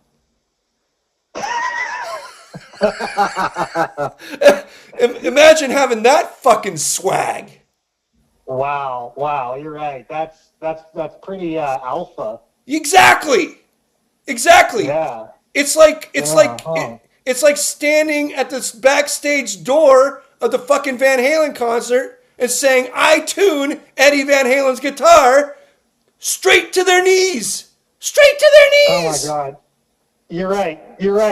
Imagine having that fucking swag. Wow, you're right. That's pretty alpha. Exactly. Yeah. It's like standing at this backstage door of the fucking Van Halen concert and saying, "I tune Eddie Van Halen's guitar straight to their knees." Straight to their knees. Oh my God. You're right,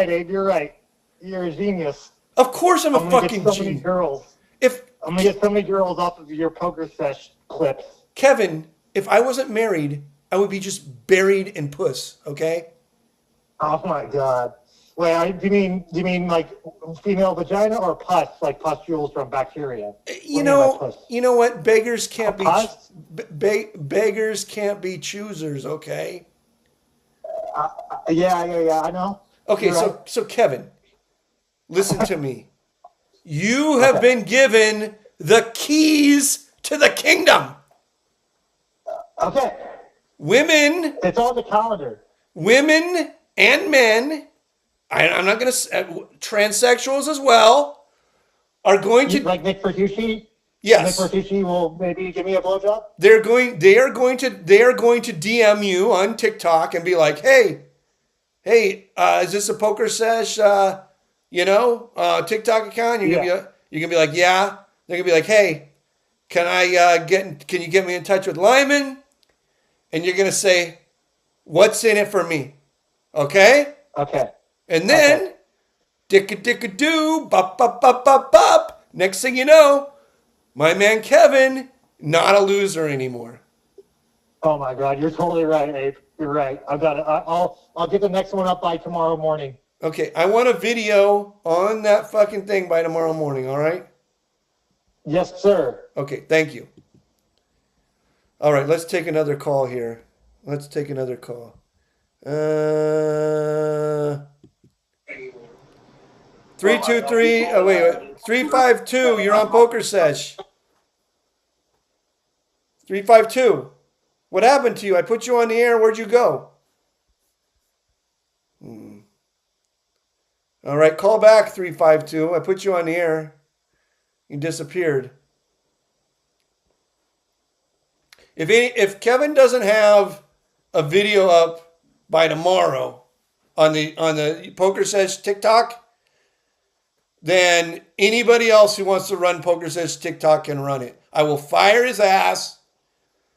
Abe. You're right. You're a genius. Of course I'm a fucking get so many genius. girls. I'm gonna get so many girls off of your Pokersesh clips. Kevin, if I wasn't married, I would be just buried in puss, okay? Oh my God. Wait, do you mean like female vagina or pus, like pustules from bacteria? You know what? Beggars can't beggars can't be choosers, okay? Yeah, I know. Okay, so Kevin, listen to me. You have been given the keys to the kingdom. Okay. Women. It's on the calendar. Women and men, I'm not going to, transsexuals as well, are going to. Like Nick Fertucci? Yes. Nick Fertucci will maybe give me a blowjob? They are going to DM you on TikTok and be like, hey, is this a Pokersesh, TikTok account? You're gonna be like, yeah. They're gonna be like, hey, can you get me in touch with Limon? And you're gonna say, what's in it for me? Okay? Okay. And then, dicka-dicka-doo, bop, bop, bop, bop, bop. Next thing you know, my man Kevin, not a loser anymore. Oh my God, you're totally right, Abe. You're right. I've got it. I'll get the next one up by tomorrow morning. Okay, I want a video on that fucking thing by tomorrow morning, all right? Yes, sir. Okay, thank you. All right, let's take another call here. Let's take another call. 323, 352, you're on Pokersesh. 352. What happened to you? I put you on the air. Where'd you go? All right, call back 352. I put you on the air. You disappeared. If Kevin doesn't have a video up by tomorrow on the Pokersesh TikTok, then anybody else who wants to run Pokersesh TikTok can run it. I will fire his ass,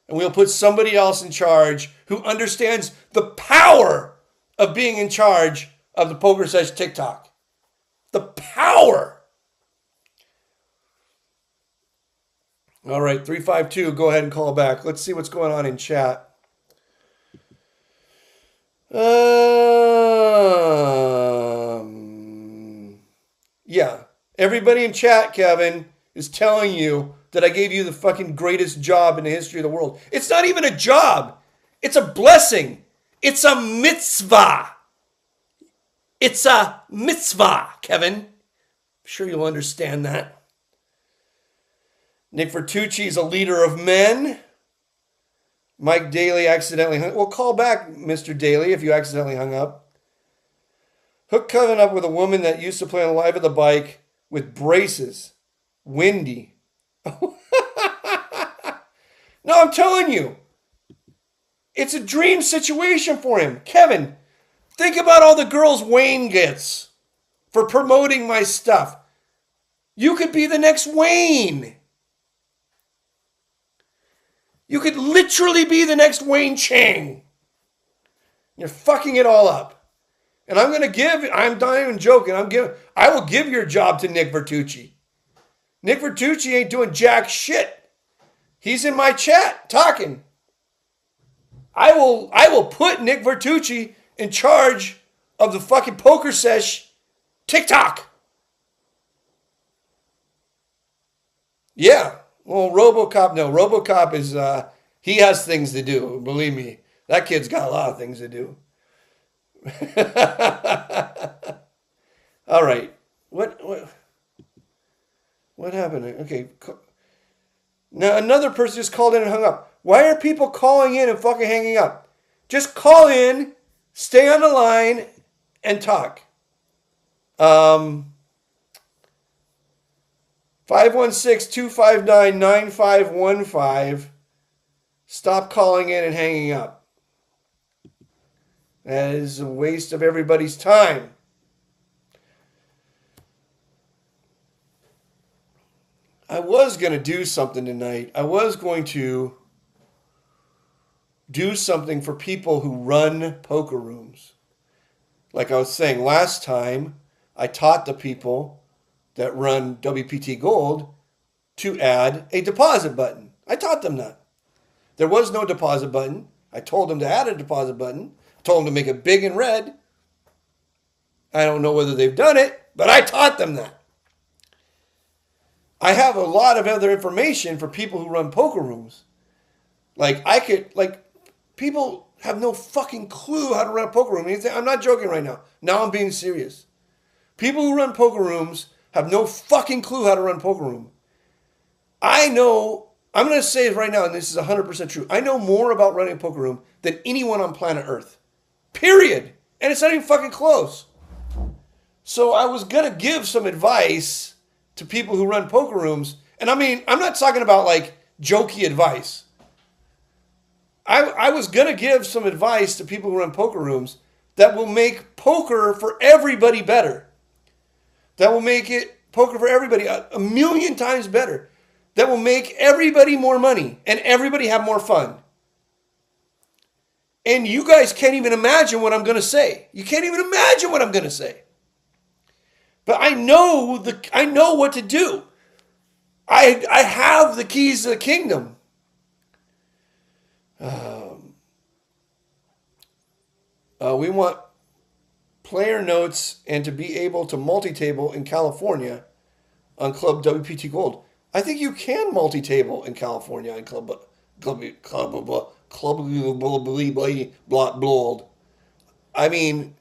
and we'll put somebody else in charge who understands the power of being in charge of the Pokersesh TikTok. The power. All right, 352, go ahead and call back. Let's see what's going on in chat. Yeah, everybody in chat, Kevin, is telling you that I gave you the fucking greatest job in the history of the world. It's not even a job. It's a blessing. It's a mitzvah. It's a mitzvah, Kevin. I'm sure you'll understand that. Nick Fertucci is a leader of men. Mike Daly accidentally hung up. Well, call back, Mr. Daly, if you accidentally hung up. Hook Kevin up with a woman that used to play on Live at the Bike with braces. Windy. No, I'm telling you. It's a dream situation for him. Kevin, think about all the girls Wayne gets for promoting my stuff. You could be the next Wayne. You could literally be the next Wayne Chang. You're fucking it all up. And I'm not even joking, I will give your job to Nick Vertucci. Nick Vertucci ain't doing jack shit. He's in my chat talking. I will put Nick Vertucci in charge of the fucking Pokersesh TikTok. Yeah. Well, RoboCop, no. RoboCop is, he has things to do. Believe me. That kid's got a lot of things to do. All right. What happened? Okay. Now, another person just called in and hung up. Why are people calling in and fucking hanging up? Just call in, stay on the line, and talk. 516-259-9515. Stop calling in and hanging up. That is a waste of everybody's time. I was going to do something tonight. I was going to do something for people who run poker rooms. Like I was saying last time, I taught the people that run WPT Gold to add a deposit button. I taught them that. There was no deposit button. I told them to add a deposit button. I told them to make it big and red. I don't know whether they've done it, but I taught them that. I have a lot of other information for people who run poker rooms. People have no fucking clue how to run a poker room. I'm not joking right now. Now I'm being serious. People who run poker rooms have no fucking clue how to run a poker room. I know, I'm going to say it right now, and this is 100% true. I know more about running a poker room than anyone on planet Earth. Period. And it's not even fucking close. So I was going to give some advice to people who run poker rooms. And I mean, I'm not talking about like jokey advice. I was going to give some advice to people who run poker rooms that will make poker for everybody better. That will make it poker for everybody a million times better. That will make everybody more money and everybody have more fun. And you guys can't even imagine what I'm going to say. You can't even imagine what I'm going to say. But I know what to do. I have the keys to the kingdom. We want player notes and to be able to multi-table in California on Club WPT Gold. I think you can multi-table in California on Club Gold. I mean,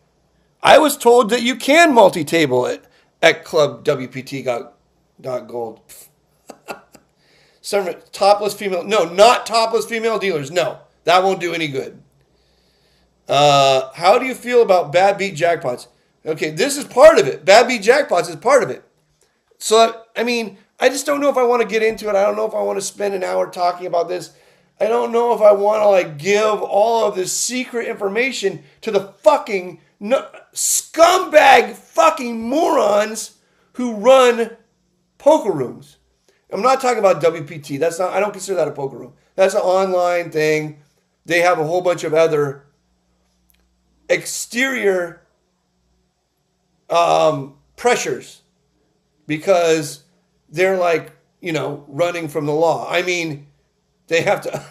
I was told that you can multi-table it at Club WPT.gold. Some topless female, no, not topless female dealers. No, that won't do any good. How do you feel about bad beat jackpots? Okay, this is part of it. Bad beat jackpots is part of it. So, I mean, I just don't know if I want to get into it. I don't know if I want to spend an hour talking about this. I don't know if I want to like give all of this secret information to the fucking scumbag fucking morons who run poker rooms. I'm not talking about WPT. I don't consider that a poker room. That's an online thing. They have a whole bunch of other exterior pressures because they're like, running from the law. I mean, they have to,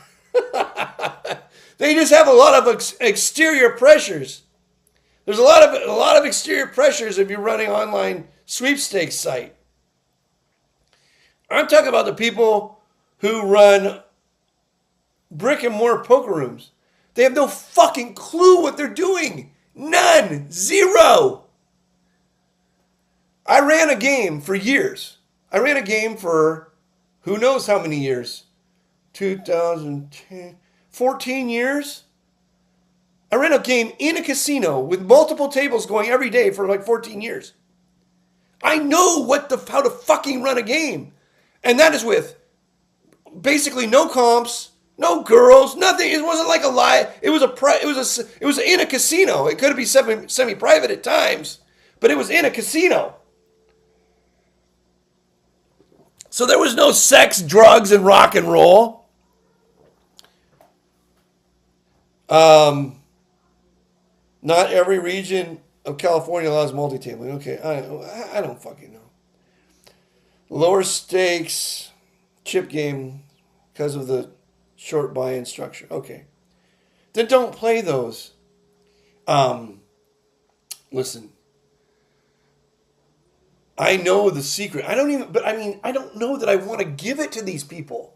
they just have a lot of exterior pressures. There's a lot of exterior pressures if you're running online sweepstakes site. I'm talking about the people who run brick and mortar poker rooms. They have no fucking clue what they're doing. None. Zero. I ran a game for years. I ran a game for who knows how many years. 2010, 14 years. I ran a game in a casino with multiple tables going every day for like 14 years. I know how to fucking run a game. And that is with basically no comps, No girls, nothing. It wasn't like a lie. It was it was in a casino. It could be semi-private at times, but it was in a casino. So there was no sex, drugs, and rock and roll. Not every region of California allows multi-tabling. Okay, I don't fucking know. Lower stakes, chip game, because of the short buy-in structure. Okay. Then don't play those. Listen. I know the secret. I don't know that I want to give it to these people.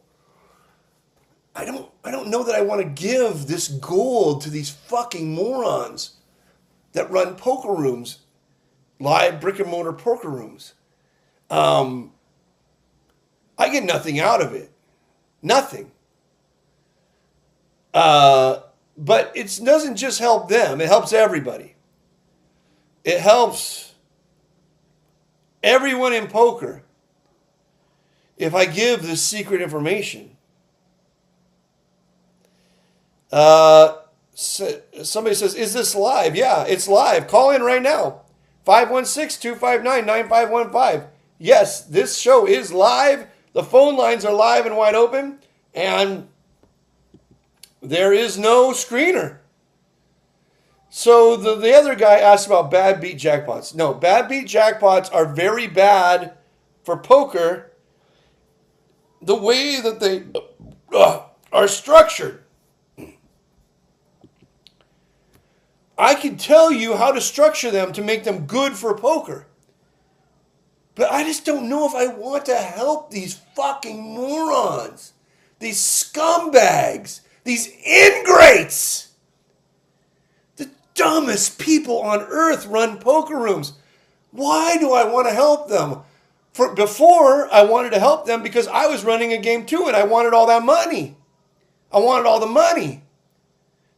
I don't know that I want to give this gold to these fucking morons that run poker rooms, live brick and mortar poker rooms. I get nothing out of it. Nothing. But it doesn't just help them. It helps everybody. It helps everyone in poker if I give this secret information. Somebody says, is this live? Yeah, it's live. Call in right now. 516-259-9515. Yes, this show is live. The phone lines are live and wide open. And there is no screener. So the other guy asked about bad beat jackpots. No, bad beat jackpots are very bad for poker. The way that they are structured. I can tell you how to structure them to make them good for poker. But I just don't know if I want to help these fucking morons. These scumbags. These ingrates. The dumbest people on earth run poker rooms. Why do I want to help them? Before, I wanted to help them because I was running a game too and I wanted all that money. I wanted all the money.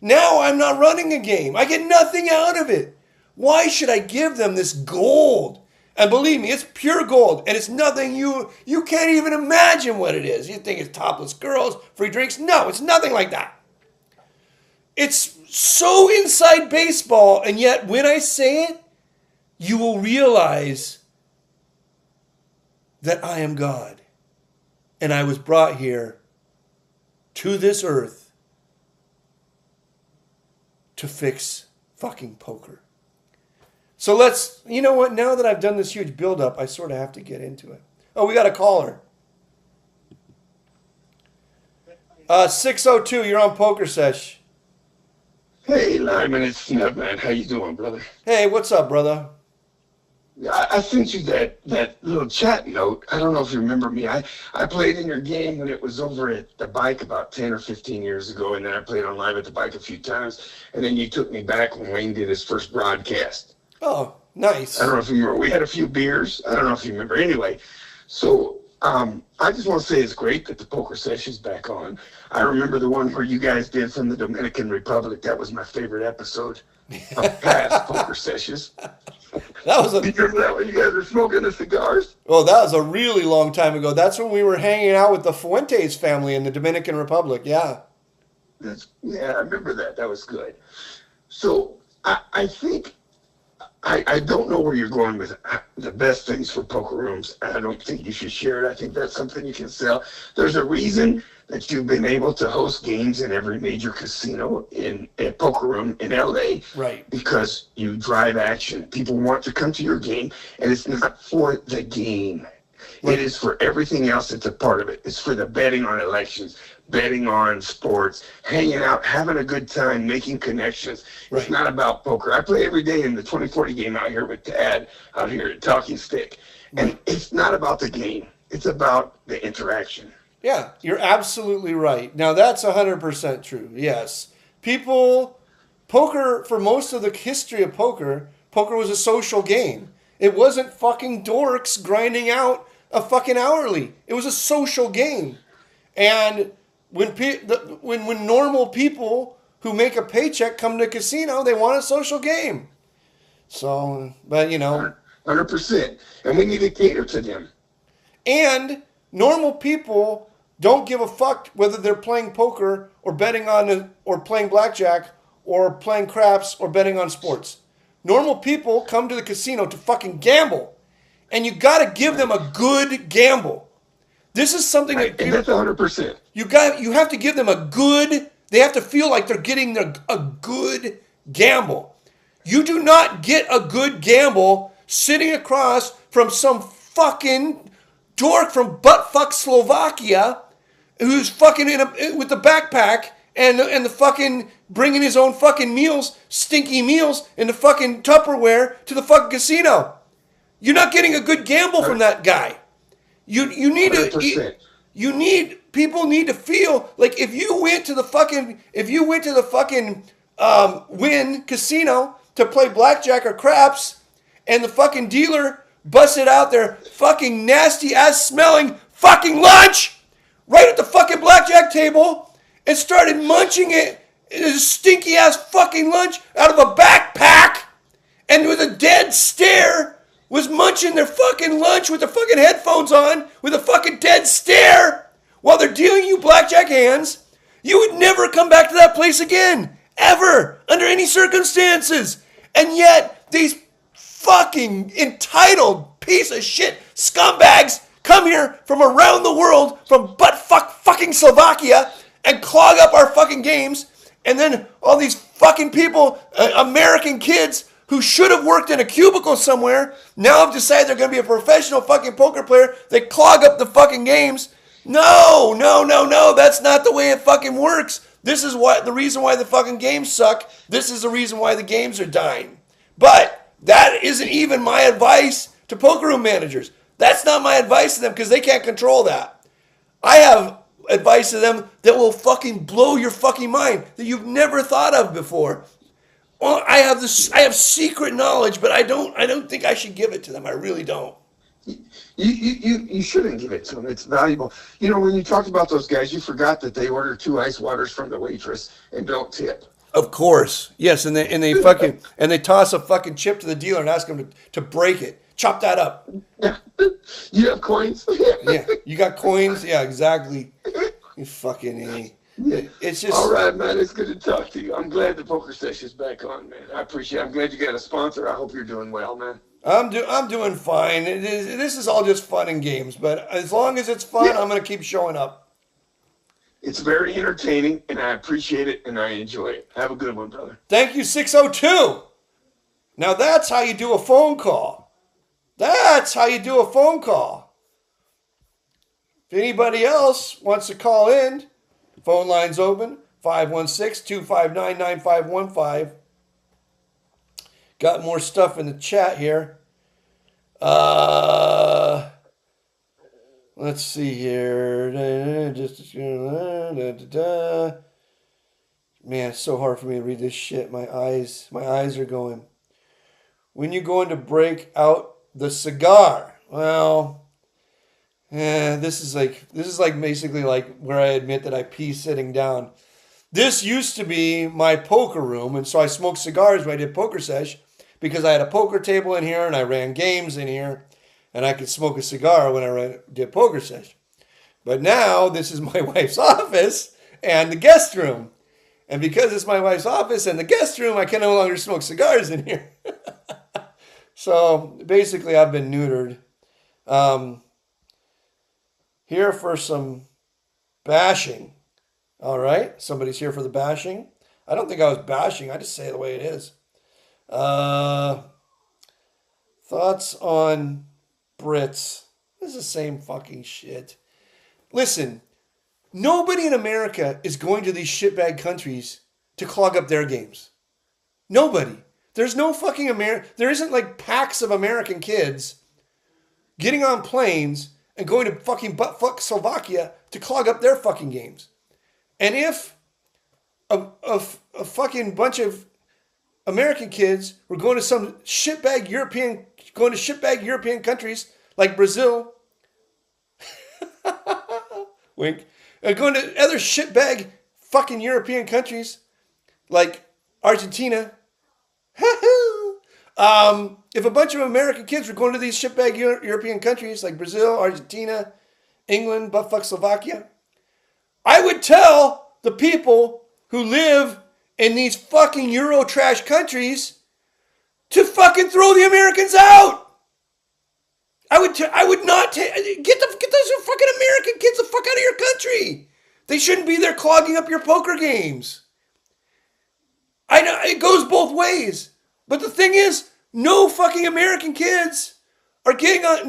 Now I'm not running a game. I get nothing out of it. Why should I give them this gold? And believe me, it's pure gold. And it's nothing you can't even imagine what it is. You think it's topless girls, free drinks. No, it's nothing like that. It's so inside baseball. And yet when I say it, you will realize that I am God. And I was brought here to this earth to fix fucking poker. So you know what? Now that I've done this huge build-up, I sort of have to get into it. Oh, we got a caller. 602, you're on Pokersesh. Hey, Limon, it's Snub, man. How you doing, brother? Hey, what's up, brother? I sent you that little chat note. I don't know if you remember me. I played in your game when it was over at the bike about 10 or 15 years ago, and then I played on live at the bike a few times, and then you took me back when Wayne did his first broadcast. Oh, nice. I don't know if you remember. We had a few beers. I don't know if you remember. Anyway, so I just want to say it's great that the Pokersesh is back on. I remember the one where you guys did from the Dominican Republic. That was my favorite episode of past Pokerseshes. That was Do you remember that when you guys were smoking the cigars? Well, that was a really long time ago. That's when we were hanging out with the Fuentes family in the Dominican Republic. Yeah. Yeah, I remember that. That was good. So I think I don't know where you're going with the best things for poker rooms. I don't think you should share it. I think that's something you can sell. There's a reason that you've been able to host games in every major casino in a poker room in LA. Right. Because you drive action. People want to come to your game, and it's not for the game. Right. It is for everything else that's a part of it. It's for the betting on elections, betting on sports, hanging out, having a good time, making connections. Right. It's not about poker. I play every day in the 2040 game out here with Dad, out here at Talking Stick. And it's not about the game. It's about the interaction. Yeah, you're absolutely right. Now, that's 100% true. Yes. Poker, for most of the history of poker was a social game. It wasn't fucking dorks grinding out a fucking hourly. It was a social game. And when normal people who make a paycheck come to a casino, they want a social game. So, but 100%. And we need to cater to them. And normal people don't give a fuck whether they're playing poker or betting on or playing blackjack or playing craps or betting on sports. Normal people come to the casino to fucking gamble, and you got to give them a good gamble. This is something that And that's 100%. you have to give them a good. They have to feel like they're getting a good gamble. You do not get a good gamble sitting across from some fucking dork from buttfuck Slovakia who's fucking with the backpack and the fucking bringing his own fucking meals, stinky meals, in the fucking Tupperware to the fucking casino. You're not getting a good gamble from that guy. You need 100%. People need to feel like if you went to the fucking Wynn casino to play blackjack or craps, and the fucking dealer busted out their fucking nasty ass smelling fucking lunch right at the fucking blackjack table and started munching it, a stinky ass fucking lunch out of a backpack, and with a dead stare was munching their fucking lunch with their fucking headphones on with a fucking dead stare while they're dealing you blackjack hands, you would never come back to that place again. Ever. Under any circumstances. And yet, these fucking entitled piece of shit scumbags come here from around the world, from buttfuck fucking Slovakia, and clog up our fucking games. And then all these fucking people, American kids, who should have worked in a cubicle somewhere, now have decided they're going to be a professional fucking poker player. They clog up the fucking games. No. That's not the way it fucking works. This is the reason why the fucking games suck. This is the reason why the games are dying. But that isn't even my advice to poker room managers. That's not my advice to them because they can't control that. I have advice to them that will fucking blow your fucking mind that you've never thought of before. Well, I have secret knowledge, but I don't think I should give it to them. I really don't. You shouldn't give it to them. It's valuable. You know, when you talked about those guys, you forgot that they order 2 ice waters from the waitress and don't tip. Of course, yes, and they fucking and they toss a fucking chip to the dealer and ask him to break it. Chop that up. Yeah. You have coins? Yeah, you got coins? Yeah, exactly. You fucking A. It's just all right, man. It's good to talk to you. I'm glad the Pokersesh is back on, man. I appreciate it. I'm glad you got a sponsor. I hope you're doing well, man. I'm doing fine. This is all just fun and games, but as long as it's fun, I'm gonna keep showing up. It's very entertaining, and I appreciate it, and I enjoy it. Have a good one, brother. Thank you, 602. Now that's how you do a phone call. That's how you do a phone call. If anybody else wants to call in, phone line's open, 516-259-9515. Got more stuff in the chat here. Let's see here. Man, it's so hard for me to read this shit. My eyes are going. When you going to break out the cigar? Well, this is like basically like where I admit that I pee sitting down. This used to be my poker room, and so I smoked cigars when I did Pokersesh because I had a poker table in here and I ran games in here, and I could smoke a cigar when I did Pokersesh. But now this is my wife's office and the guest room, and because it's my wife's office and the guest room, I can no longer smoke cigars in here. So basically, I've been neutered. Here for some bashing. All right, somebody's here for the bashing. I don't think I was bashing. I just say it the way it is. Thoughts on Brits? This is the same fucking shit. Listen, nobody in America is going to these shitbag countries to clog up their games. Nobody. There's no fucking there isn't like packs of American kids getting on planes and going to fucking buttfuck Slovakia to clog up their fucking games. And if a fucking bunch of American kids were going to some shitbag European countries like Brazil, wink, and going to other shitbag fucking European countries like Argentina, if a bunch of American kids were going to these shitbag European countries like Brazil, Argentina, England, buttfuck Slovakia, I would tell the people who live in these fucking Euro trash countries to fucking throw the Americans out. I would not get those fucking American kids the fuck out of your country. They shouldn't be there clogging up your poker games. I know it goes both ways, but the thing is, no fucking American kids are getting on.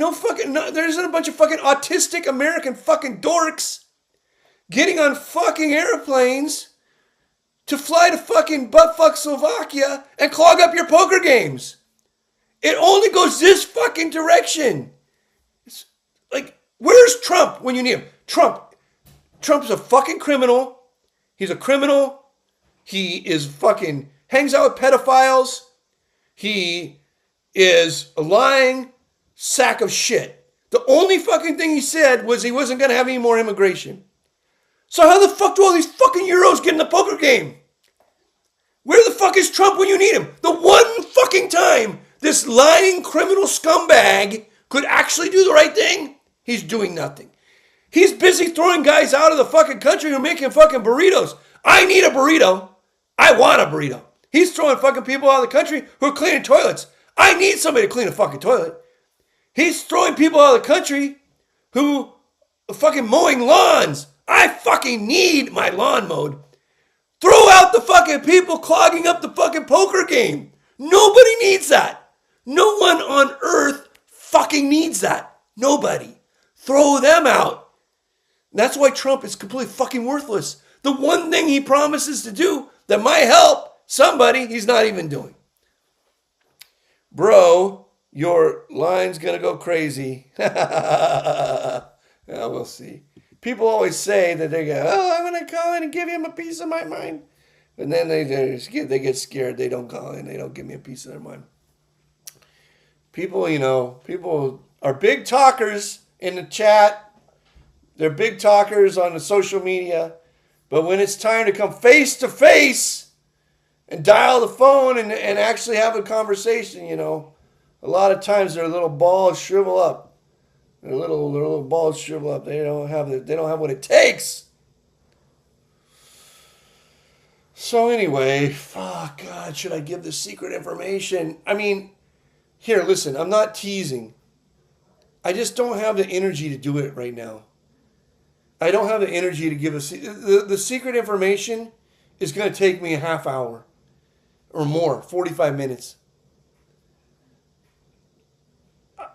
There isn't a bunch of fucking autistic American fucking dorks getting on fucking airplanes to fly to fucking buttfuck Slovakia and clog up your poker games. It only goes this fucking direction. It's like, where's Trump when you need him? Trump's a fucking criminal. He's a criminal. He is fucking hangs out with pedophiles. He is a lying sack of shit. The only fucking thing he said was he wasn't going to have any more immigration. So how the fuck do all these fucking Euros get in the poker game? Where the fuck is Trump when you need him? The one fucking time this lying criminal scumbag could actually do the right thing, he's doing nothing. He's busy throwing guys out of the fucking country who are making fucking burritos. I need a burrito. I want a burrito. He's throwing fucking people out of the country who are cleaning toilets. I need somebody to clean a fucking toilet. He's throwing people out of the country who are fucking mowing lawns. I fucking need my lawn mowed. Throw out the fucking people clogging up the fucking poker game. Nobody needs that. No one on earth fucking needs that. Nobody. Throw them out. That's why Trump is completely fucking worthless. The one thing he promises to do that might help somebody, he's not even doing. Bro, your line's gonna go crazy. Yeah, we'll see. People always say that they go, oh, I'm going to call in and give him a piece of my mind. And then they get scared. They don't call in. They don't give me a piece of their mind. People, people are big talkers in the chat. They're big talkers on the social media. But when it's time to come face to face and dial the phone and actually have a conversation, a lot of times their little balls shrivel up. Their little balls shrivel up. They don't have what it takes. So anyway, fuck God, should I give the secret information? I mean, here, listen, I'm not teasing. I just don't have the energy to do it right now. I don't have the energy to give the secret information is going to take me a half hour or more, 45 minutes.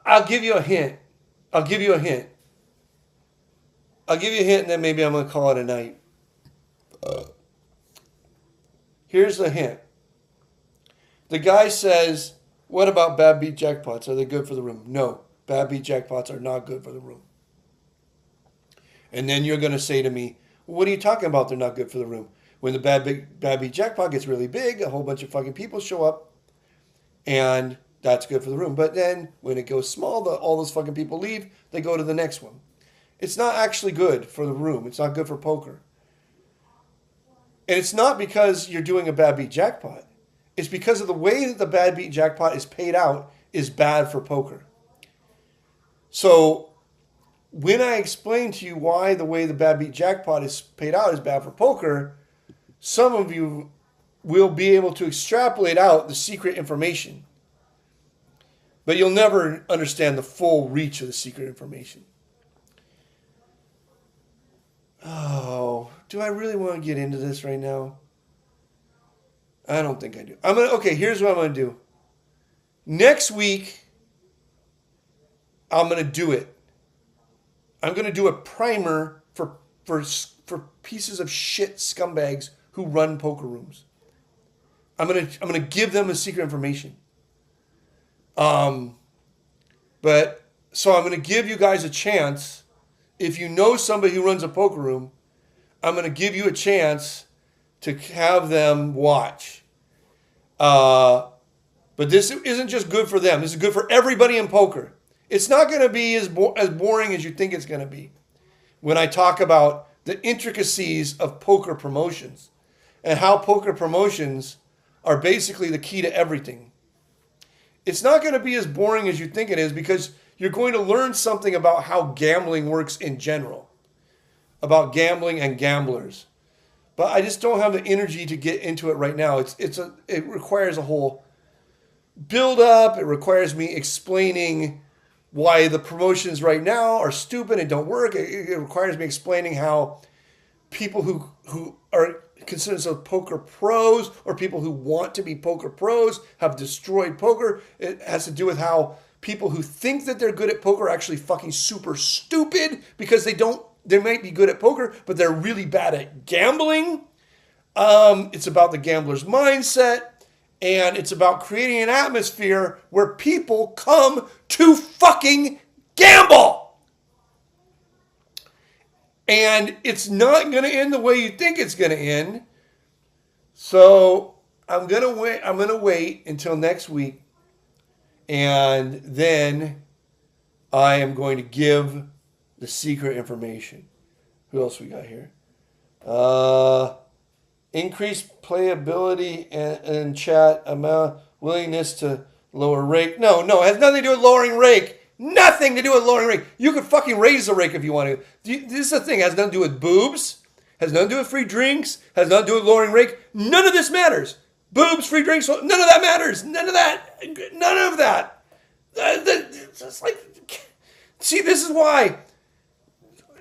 I'll give you a hint. I'll give you a hint and then maybe I'm going to call it a night. Here's the hint. The guy says, what about bad beat jackpots? Are they good for the room? No, bad beat jackpots are not good for the room. And then you're going to say to me, well, what are you talking about? They're not good for the room. When the bad beat jackpot gets really big, a whole bunch of fucking people show up and that's good for the room. But then when it goes small, all those fucking people leave. They go to the next one. It's not actually good for the room. It's not good for poker. And it's not because you're doing a bad beat jackpot. It's because of the way that the bad beat jackpot is paid out is bad for poker. So when I explain to you why the way the bad beat jackpot is paid out is bad for poker, some of you will be able to extrapolate out the secret information. But you'll never understand the full reach of the secret information. Oh, do I really want to get into this right now? I don't think I do. Okay, here's what I'm going to do. Next week, I'm going to do it. I'm going to do a primer for pieces of shit scumbags who run poker rooms. I'm going to give them the secret information. But so I'm going to give you guys a chance. If you know somebody who runs a poker room, I'm going to give you a chance to have them watch. But this isn't just good for them. This is good for everybody in poker. It's not going to be as boring as you think it's going to be when I talk about the intricacies of poker promotions and how poker promotions are basically the key to everything. It's not going to be as boring as you think it is because you're going to learn something about how gambling works in general. about gambling and gamblers. But I just don't have the energy to get into it right now. It requires a whole build up. It requires me explaining why the promotions right now are stupid and don't work. It requires me explaining how people who are considered as poker pros or people who want to be poker pros have destroyed poker. It has to do with how people who think that they're good at poker are actually fucking super stupid because they might be good at poker, but they're really bad at gambling. It's about the gambler's mindset, and it's about creating an atmosphere where people come to fucking gamble. And it's not going to end the way you think it's going to end. So I'm going to wait until next week. And then I am going to give the secret information. Who else we got here? Increased playability and chat amount, willingness to lower rake. No, it has nothing to do with lowering rake. Nothing to do with lowering rake. You could fucking raise the rake if you want to. This is the thing. It has nothing to do with boobs. Has nothing to do with free drinks. Has nothing to do with lowering rake. None of this matters. Boobs, free drinks, none of that matters. None of that. None of that. It's like, see, this is why.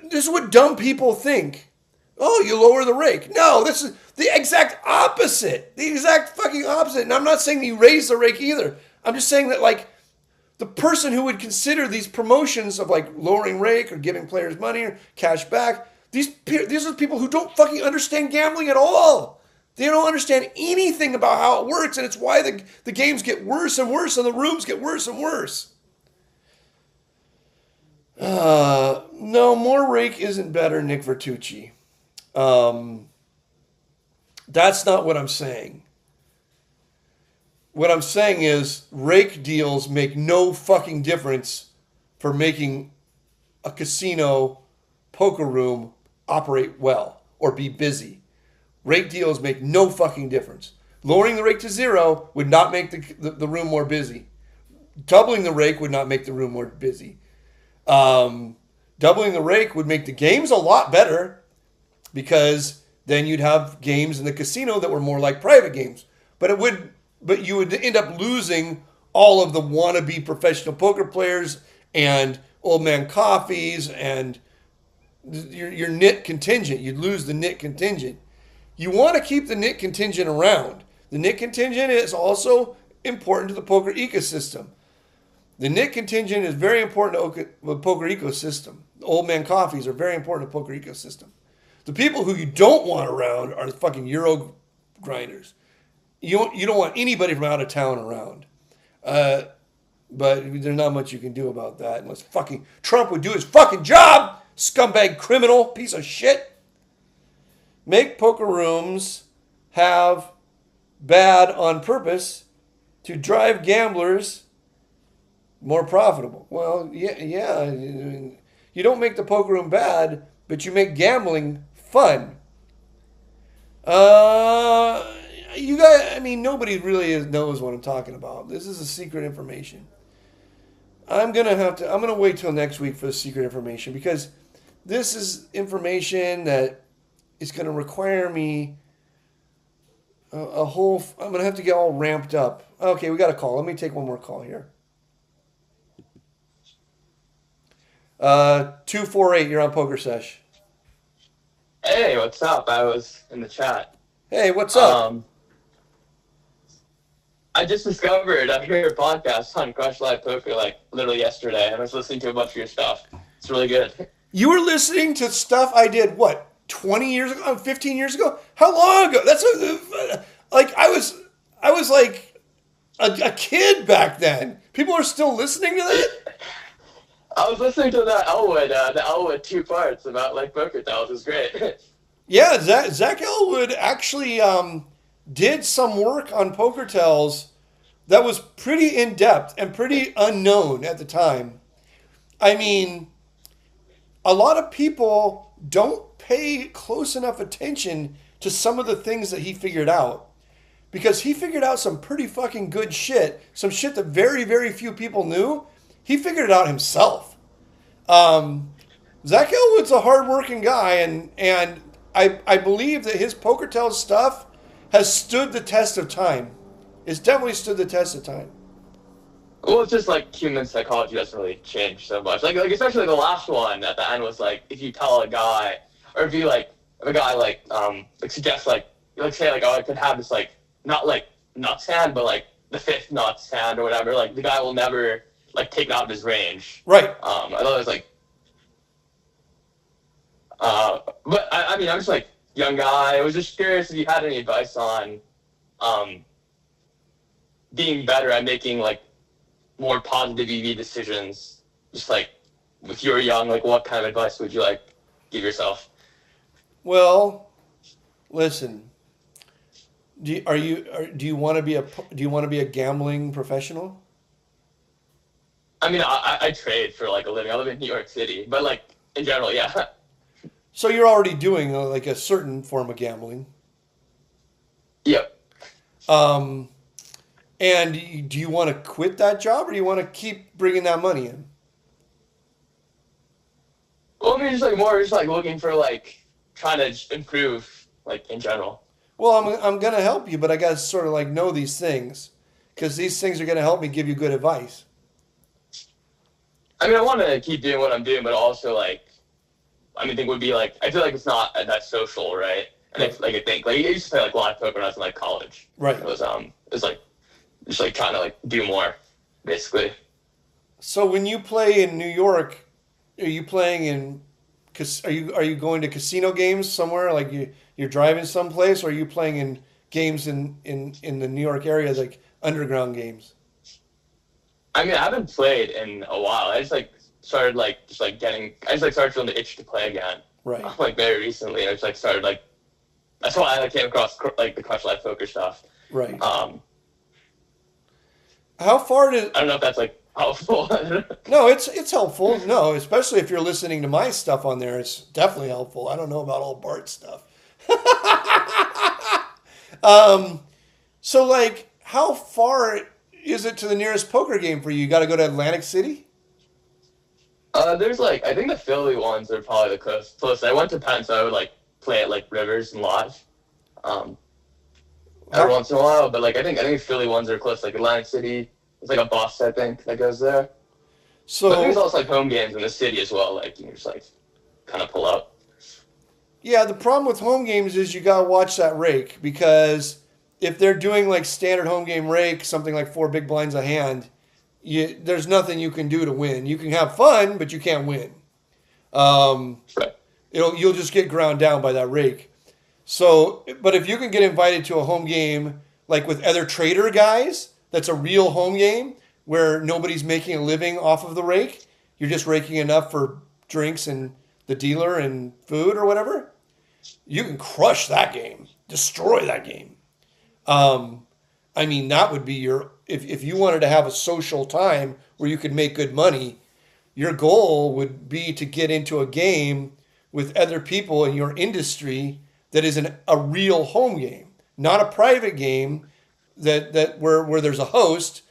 This is what dumb people think. Oh, you lower the rake. No, this is the exact opposite. The exact fucking opposite. And I'm not saying you raise the rake either. I'm just saying that, like, the person who would consider these promotions of like lowering rake or giving players money or cash back, these are people who don't fucking understand gambling at all. They don't understand anything about how it works, and it's why the games get worse and worse and the rooms get worse and worse. No, more rake isn't better, Nick Vertucci. That's not what I'm saying. What I'm saying is rake deals make no fucking difference for making a casino poker room operate well or be busy. Rake deals make no fucking difference. Lowering the rake to 0 would not make the room more busy. Doubling the rake would not make the room more busy. Doubling the rake would make the games a lot better because then you'd have games in the casino that were more like private games. But you would end up losing all of the wannabe professional poker players and old man coffees and your nit contingent. You'd lose the nit contingent. You want to keep the nit contingent around. The nit contingent is also important to the poker ecosystem. The nit contingent is very important to the poker ecosystem. The old man coffees are very important to the poker ecosystem. The people who you don't want around are the fucking Euro grinders. You don't want anybody from out of town around. But there's not much you can do about that unless fucking Trump would do his fucking job, scumbag criminal, piece of shit. Make poker rooms have bad on purpose to drive gamblers more profitable. Well, yeah. You don't make the poker room bad, but you make gambling fun. You guys, nobody really knows what I'm talking about. This is a secret information. I'm going to wait till next week for the secret information because this is information that is going to require me I'm going to have to get all ramped up. Okay, we got a call. Let me take one more call here. 248, you're on Pokersesh. Hey, what's up? I was in the chat. Hey, what's up? I just discovered your podcast on Crush Live Poker like literally yesterday. I was listening to a bunch of your stuff. It's really good. You were listening to stuff I did, 20 years ago? 15 years ago? How long ago? That's like I was like a kid back then. People are still listening to that? I was listening to the Elwood 2 parts about like poker tells. It was great. Yeah, Zach Elwood actually did some work on Poker Tells that was pretty in-depth and pretty unknown at the time. I mean, a lot of people don't pay close enough attention to some of the things that he figured out. Because he figured out some pretty fucking good shit. Some shit that very, very few people knew. He figured it out himself. Zach Elwood's a hardworking guy, and I believe that his Poker Tales stuff has stood the test of time. It's definitely stood the test of time. Well, it's just like human psychology doesn't really change so much. Like especially the last one at the end was like if you tell a guy, or if you if a guy like suggests like say like, oh, I could have this not nuts hand, but like the fifth nuts hand or whatever, like the guy will never like take it out of his range. Right. I thought it was like, but I mean, I'm just like young guy. I was just curious if you had any advice on being better at making like more positive EV decisions. Just like if you were young, like what kind of advice would you like give yourself? Well, listen. Do you want to be a gambling professional? I mean, I trade for like a living. I live in New York City, but like in general, yeah. So you're already doing like a certain form of gambling. Yep. And do you want to quit that job, or do you want to keep bringing that money in? Well, I mean, just like more, just like looking for like trying to improve, like in general. Well, I'm gonna help you, but I gotta sort of like know these things, because these things are gonna help me give you good advice. I mean, I want to keep doing what I'm doing, but also like, I mean, I think would be like, I feel like it's not that social, right? And it's like I think like I used to play like a lot of poker when I was in like college. Right. It was like just like trying to like do more, basically. So when you play in New York, are you playing in? Are you going to casino games somewhere? Like you're driving someplace, or are you playing in games in the New York area, like underground games? I mean, I haven't played in a while. I just like started like started feeling the itch to play again. Right. Like very recently, and I just like started like that's why I like came across like the Crush Live Poker stuff. Right. How far did I don't know if that's like helpful. No, it's helpful. No, especially if you're listening to my stuff on there, it's definitely helpful. I don't know about all Bart's stuff. So like, how far is it to the nearest poker game for you? You got to go to Atlantic City? There's like I think the Philly ones are probably the closest. I went to Penn, so I would like play at like Rivers and Lodge, every once in a while. But like I think Philly ones are close. Like Atlantic City, it's like a boss I think that goes there. So but I think there's also like home games in the city as well. Like you can just like kind of pull up. Yeah, the problem with home games is you gotta watch that rake, because if they're doing like standard home game rake, something like 4 big blinds a hand, there's nothing you can do to win. You can have fun, but you can't win. Right. You'll just get ground down by that rake. So, but if you can get invited to a home game like with other trader guys, that's a real home game where nobody's making a living off of the rake. You're just raking enough for drinks and the dealer and food or whatever. You can crush that game, destroy that game. I mean, that would be if you wanted to have a social time where you could make good money, your goal would be to get into a game with other people in your industry that is a real home game, not a private game that where there's a host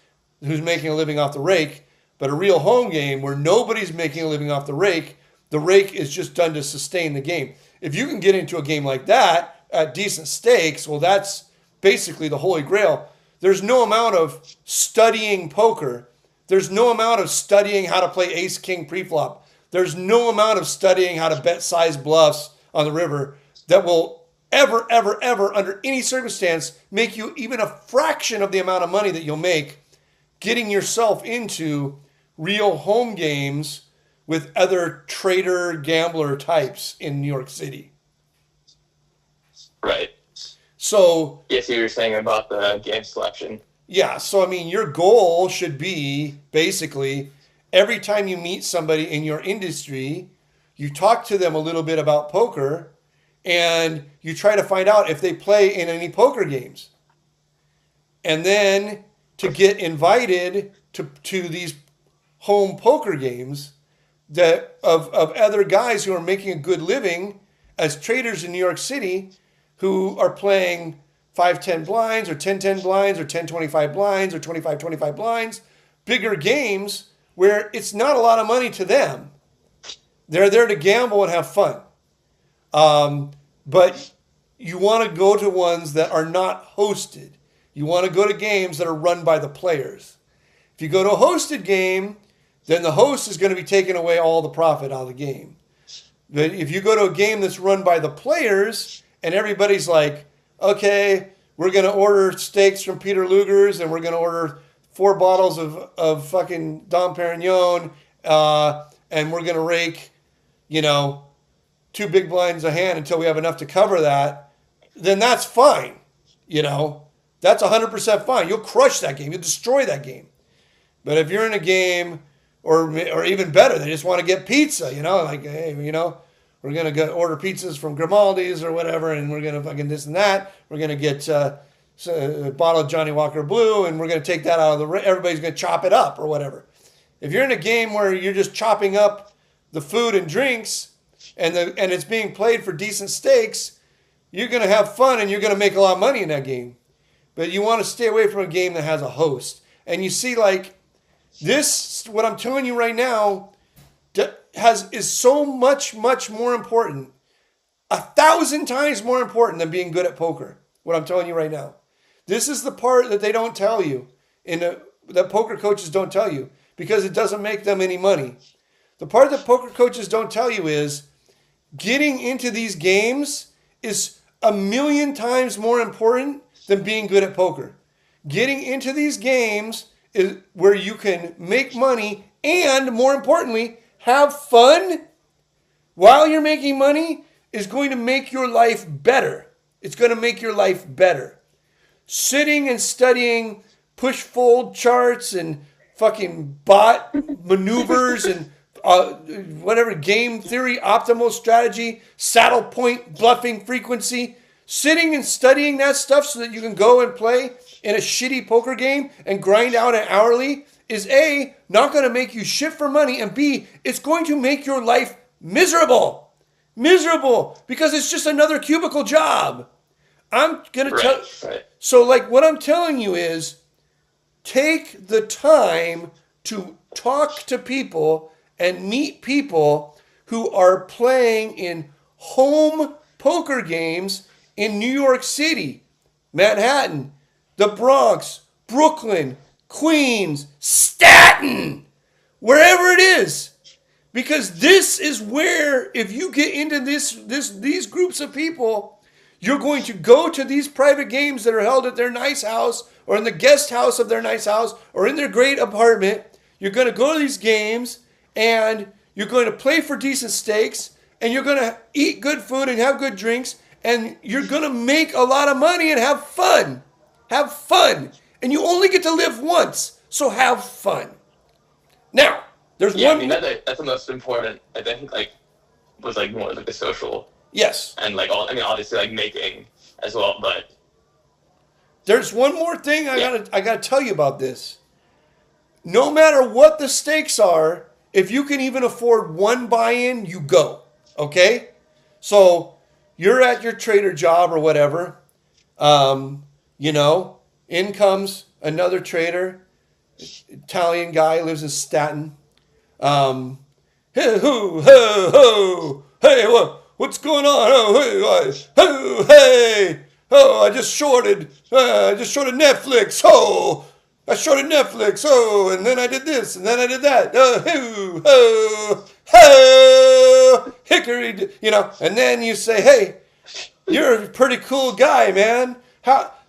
who's making a living off the rake, but a real home game where nobody's making a living off the rake. The rake is just done to sustain the game. If you can get into a game like that at decent stakes, well, that's basically the holy grail. There's no amount of studying poker. There's no amount of studying how to play ace king preflop. There's no amount of studying how to bet size bluffs on the river that will ever, under any circumstance, make you even a fraction of the amount of money that you'll make getting yourself into real home games with other trader gambler types in New York City. Right. So yes, you were saying about the game selection. Yeah, so I mean, your goal should be basically every time you meet somebody in your industry, you talk to them a little bit about poker, and you try to find out if they play in any poker games. And then to get invited to these home poker games that of other guys who are making a good living as traders in New York City who are playing 5-10 blinds or 10-10 blinds or 10-25 blinds or 25-25 blinds, bigger games where it's not a lot of money to them. They're there to gamble and have fun. But you want to go to ones that are not hosted. You want to go to games that are run by the players. If you go to a hosted game, then the host is going to be taking away all the profit out of the game. But if you go to a game that's run by the players and everybody's like, okay, we're going to order steaks from Peter Luger's and we're going to order 4 bottles of fucking Dom Perignon and we're going to rake, 2 big blinds a hand until we have enough to cover that, then that's fine. That's 100% fine. You'll crush that game. You'll destroy that game. But if you're in a game, or even better, they just want to get pizza, like, hey, we're going to go order pizzas from Grimaldi's or whatever, and we're going to fucking this and that. We're going to get a bottle of Johnny Walker Blue, and we're going to take that out of everybody's going to chop it up or whatever. If you're in a game where you're just chopping up the food and drinks, and it's being played for decent stakes, you're going to have fun and you're going to make a lot of money in that game. But you want to stay away from a game that has a host. And you see, like, this, what I'm telling you right now, is so much more important, 1,000 times more important than being good at poker. What I'm telling you right now. This is the part that they don't tell you, that poker coaches don't tell you, because it doesn't make them any money. The part that poker coaches don't tell you is getting into these games is 1,000,000 times more important than being good at poker. Getting into these games is where you can make money and, more importantly, have fun while you're making money is going to make your life better. It's going to make your life better. Sitting and studying push-fold charts and fucking bot maneuvers and whatever, game theory, optimal strategy, saddle point, bluffing frequency, sitting and studying that stuff so that you can go and play in a shitty poker game and grind out an hourly is A, not going to make you shit for money, and B, it's going to make your life miserable. Miserable, because it's just another cubicle job. I'm going to tell... Right. So, like, what I'm telling you is take the time to talk to people and meet people who are playing in home poker games in New York City, Manhattan, the Bronx, Brooklyn, Queens, Staten, wherever it is. Because this is where, if you get into these groups of people, you're going to go to these private games that are held at their nice house or in the guest house of their nice house or in their great apartment. You're going to go to these games and you're going to play for decent stakes and you're going to eat good food and have good drinks and you're going to make a lot of money and have fun. Have fun. And you only get to live once, so have fun. Now, there's one... I mean, that's the most important, I think, was, more, the social... Yes. And, obviously, making as well, but... There's one more thing I gotta tell you about this. No matter what the stakes are, if you can even afford one buy-in, you go. Okay? So, you're at your trader job or whatever. In comes another trader. Italian guy, lives in Staten. Hey, what's going on? I just shorted Netflix. I shorted Netflix. And then I did this, and then I did that. Hickory, and then you say, hey, you're a pretty cool guy, man.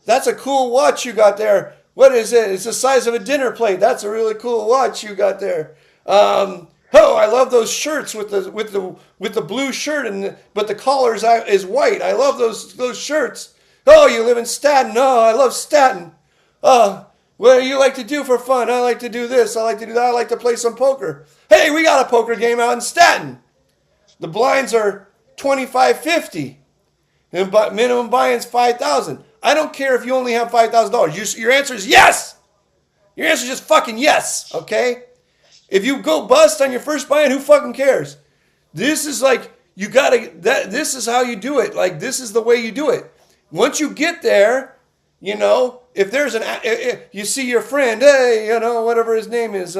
That's a cool watch you got there. What is it? It's the size of a dinner plate. That's a really cool watch you got there. I love those shirts with the blue shirt but the collar is white. I love those shirts. Oh, you live in Staten. Oh, I love Staten. What do you like to do for fun? I like to do this. I like to do that. I like to play some poker. Hey, we got a poker game out in Staten. The blinds are $25.50. And minimum buy-in's $5,000. I don't care if you only have $5,000. Your answer is yes. Your answer is just fucking yes. Okay. If you go bust on your first buy-in, who fucking cares? This is this is how you do it. Like, this is the way you do it. Once you get there, if there's you see your friend, hey, whatever his name is,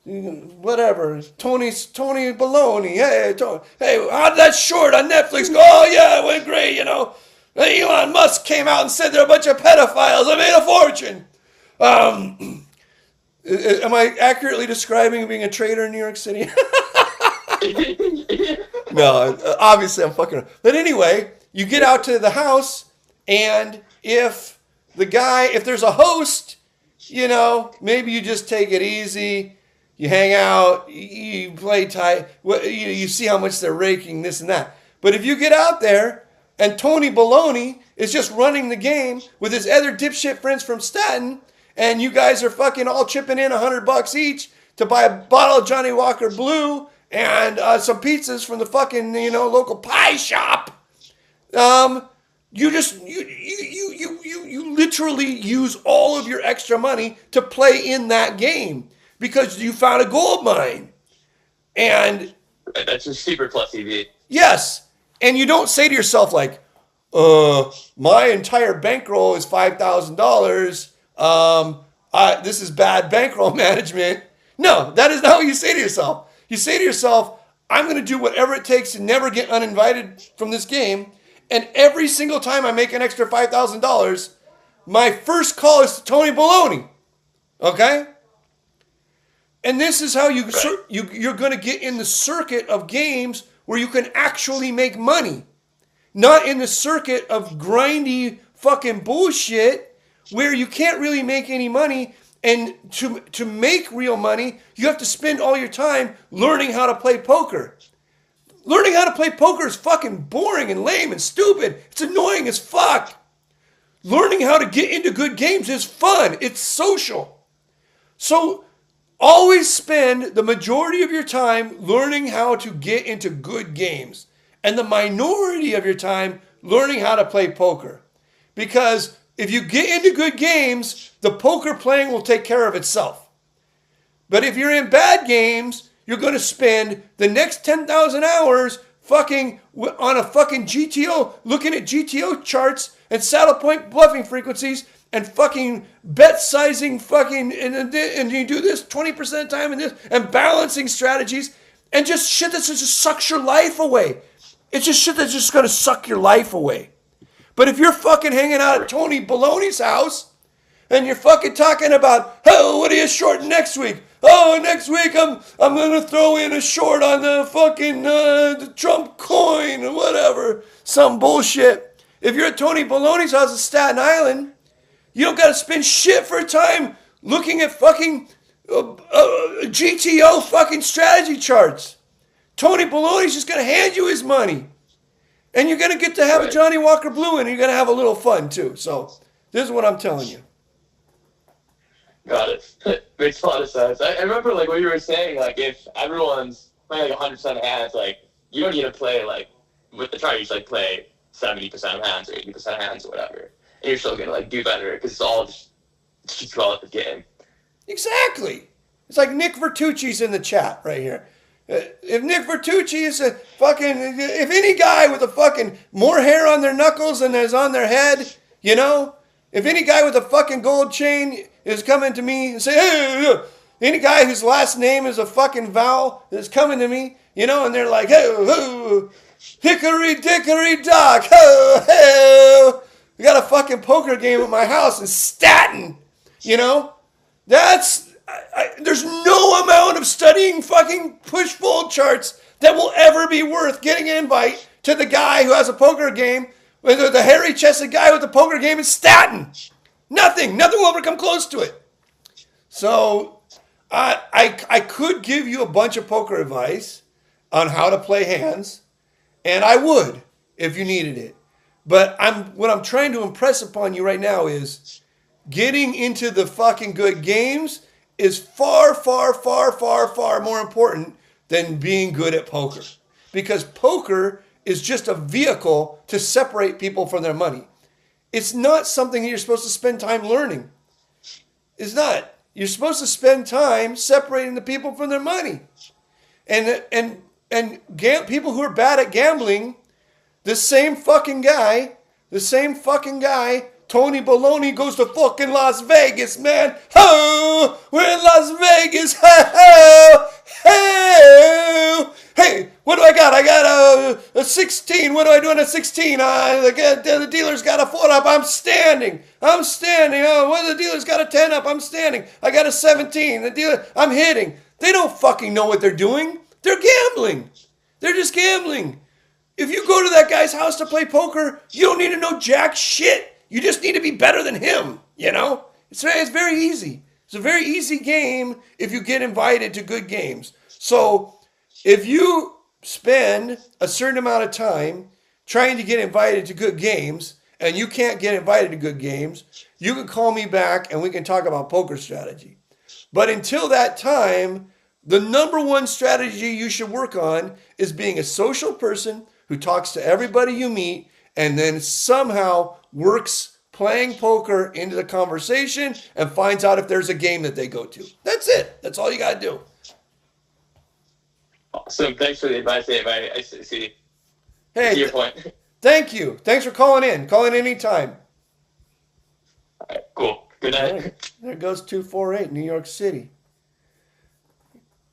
whatever, Tony Baloney. Hey, hey, how did that short on Netflix go? Oh yeah, it went great. Elon Musk came out and said they're a bunch of pedophiles. I made a fortune. Am I accurately describing being a trader in New York City? No, obviously I'm fucking around. But anyway, you get out to the house, and if there's a host, maybe you just take it easy. You hang out, you play tight. You see how much they're raking, this and that. But if you get out there, and Tony Baloney is just running the game with his other dipshit friends from Staten, and you guys are fucking all chipping in $100 each to buy a bottle of Johnny Walker Blue and some pizzas from the fucking local pie shop. You literally use all of your extra money to play in that game because you found a gold mine. And that's just super plus EV. Yes, and you don't say to yourself like, my entire bankroll is $5,000. This is bad bankroll management. No, that is not what you say to yourself. You say to yourself, I'm going to do whatever it takes to never get uninvited from this game. And every single time I make an extra $5,000, my first call is to Tony Baloney. Okay? And this is how you're going to get in the circuit of games where you can actually make money. Not in the circuit of grindy fucking bullshit where you can't really make any money. And to make real money, you have to spend all your time learning how to play poker. Learning how to play poker is fucking boring and lame and stupid. It's annoying as fuck. Learning how to get into good games is fun. It's social. So always spend the majority of your time learning how to get into good games and the minority of your time learning how to play poker. Because if you get into good games, the poker playing will take care of itself. But if you're in bad games, you're going to spend the next 10,000 hours fucking on a fucking GTO, looking at GTO charts and saddle point bluffing frequencies and fucking bet sizing fucking, and you do this 20% of the time and this, and balancing strategies, and just shit that just sucks your life away. It's just shit that's just going to suck your life away. But if you're fucking hanging out at Tony Baloney's house and you're fucking talking about, oh, what are you shorting next week? Oh, next week I'm going to throw in a short on the fucking the Trump coin or whatever. Some bullshit. If you're at Tony Baloney's house in Staten Island, you don't got to spend shit for time looking at fucking GTO fucking strategy charts. Tony Baloney's just going to hand you his money. And you're going to get to have a Johnny Walker Blue and you're going to have a little fun too. So this is what I'm telling you. Got it. Makes a lot of sense. I remember like what you were saying, like if everyone's playing like 100% of hands, like you don't need to play like with the chart, you just like play 70% of hands or 80% of hands or whatever. And you're still going to like do better because it's all just relative game. Exactly. It's like Nick Vertucci's in the chat right here. If Nick Vertucci is if any guy with a fucking more hair on their knuckles than is on their head, if any guy with a fucking gold chain is coming to me and say, hey, any guy whose last name is a fucking vowel is coming to me, and they're like, hey, hickory dickory dock, we got a fucking poker game at my house in Staten, there's no amount of studying fucking push-fold charts that will ever be worth getting an invite to the guy who has a poker game, the hairy-chested guy with the poker game in Staten. Nothing will ever come close to it. So I could give you a bunch of poker advice on how to play hands, and I would if you needed it. But what I'm trying to impress upon you right now is getting into the fucking good games is far, far, far, far, far more important than being good at poker. Because poker is just a vehicle to separate people from their money. It's not something that you're supposed to spend time learning. It's not. You're supposed to spend time separating the people from their money. And people who are bad at gambling, the same fucking guy Tony Baloney goes to fucking Las Vegas, man. Ho! We're in Las Vegas. Ho! Ho! Hey, what do I got? I got a 16. What do I do in a 16? The dealer's got a 4 up. I'm standing. Oh, well, the dealer's got a 10 up. I'm standing. I got a 17. The dealer, I'm hitting. They don't fucking know what they're doing. They're gambling. They're just gambling. If you go to that guy's house to play poker, you don't need to know jack shit. You just need to be better than him, you know? It's very easy. It's a very easy game if you get invited to good games. So if you spend a certain amount of time trying to get invited to good games and you can't get invited to good games, you can call me back and we can talk about poker strategy. But until that time, the number one strategy you should work on is being a social person who talks to everybody you meet and then somehow works playing poker into the conversation and finds out if there's a game that they go to. That's it. That's all you got to do. Awesome. Thanks for the advice, Dave. I see. Hey, to your point. Thank you. Thanks for calling in. Call in anytime. All right, cool. Good night. All right. There goes 248, New York City.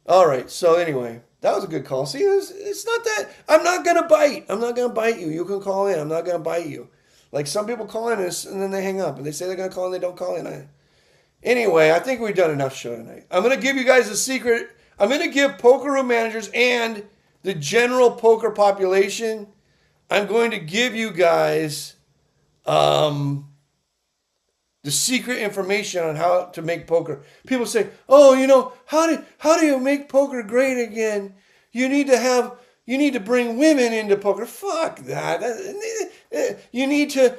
All right. So anyway, that was a good call. See, it's not that. I'm not going to bite. I'm not going to bite you. You can call in. I'm not going to bite you. Like some people call in and then they hang up. And they say they're going to call in. They don't call in. Anyway, I think we've done enough show tonight. I'm going to give you guys a secret. I'm going to give poker room managers and the general poker population, I'm going to give you guys the secret information on how to make poker. People say, "Oh, you know, how do you make poker great again? You need to bring women into poker." Fuck that. You need to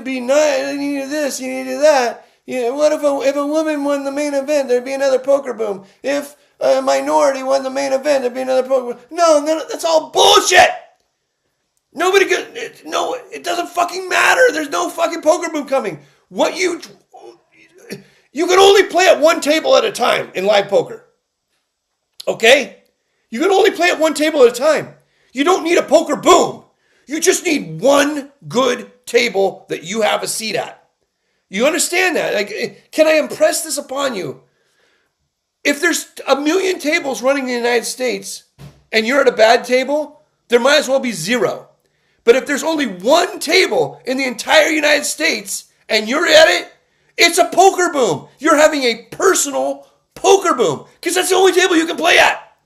be nice. You need to do this. You need to do that. What if a woman won the main event? There'd be another poker boom. If a minority won the main event, there'd be another poker boom. No, that's all bullshit. It doesn't fucking matter. There's no fucking poker boom coming. You can only play at one table at a time in live poker. Okay? You can only play at one table at a time. You don't need a poker boom. You just need one good table that you have a seat at. You understand that? Like, can I impress this upon you? If there's 1 million tables running in the United States and you're at a bad table, there might as well be 0. But if there's only one table in the entire United States and you're at it, it's a poker boom. You're having a personal poker boom because that's the only table you can play at.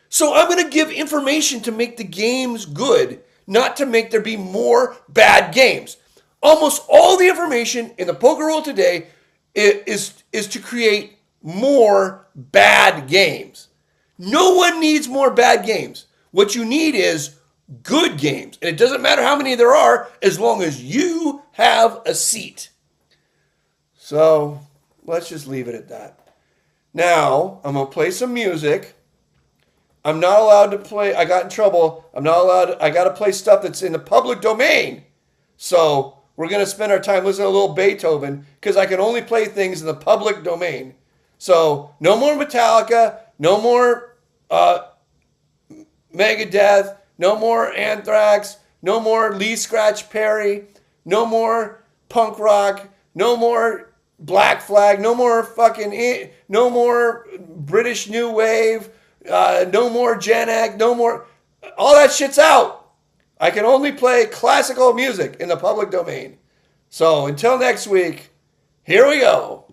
So I'm going to give information to make the games good, not to make there be more bad games. Almost all the information in the poker world today is to create more bad games. No one needs more bad games. What you need is good games. And it doesn't matter how many there are as long as you have a seat. So let's just leave it at that. Now I'm going to play some music. I'm not allowed to play. I got in trouble. I got to play stuff that's in the public domain. So we're going to spend our time listening to a little Beethoven because I can only play things in the public domain. So no more Metallica, no more Megadeth, no more Anthrax, no more Lee Scratch Perry, no more punk rock, no more Black Flag, no more British New Wave, no more Gen X, no more. All that shit's out. I can only play classical music in the public domain. So until next week, here we go.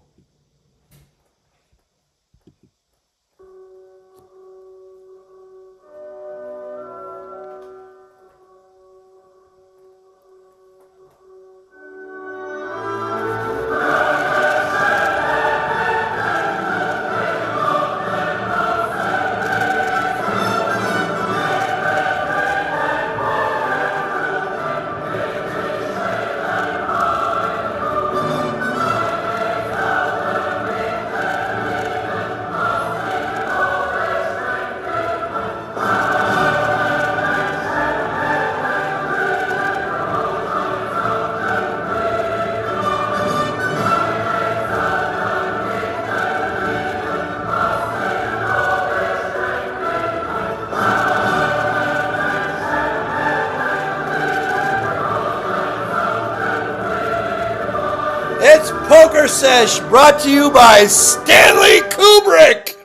Pokersesh, brought to you by Stanley Kubrick.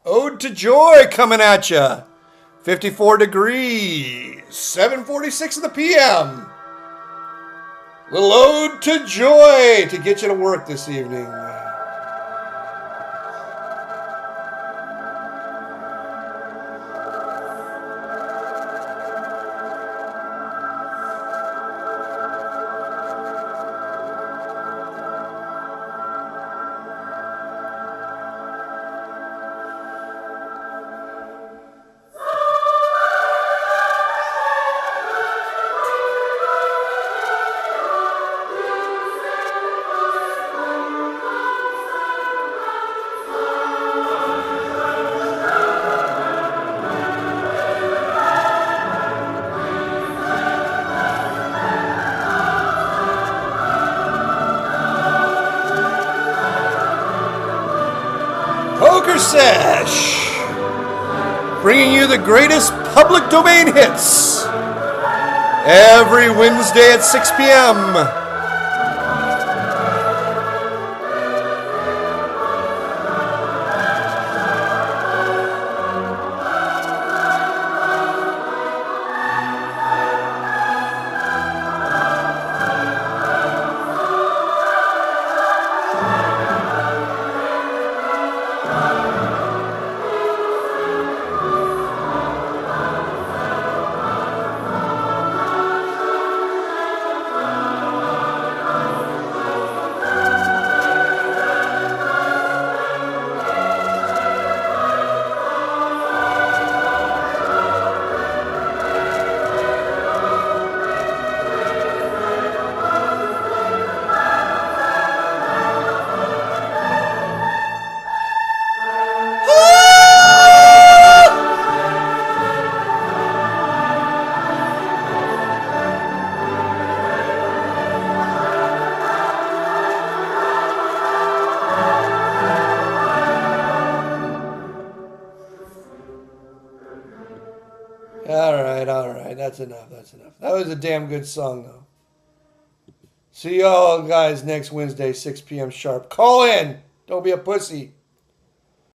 Ode to Joy coming at you. 54 degrees, 7:46 in the p.m. Little ode to joy to get you to work this evening. Pokersesh, bringing you the greatest public domain hits every Wednesday at 6 p.m. All right. That's enough. That was a damn good song, though. See y'all guys next Wednesday, 6 p.m. sharp. Call in. Don't be a pussy.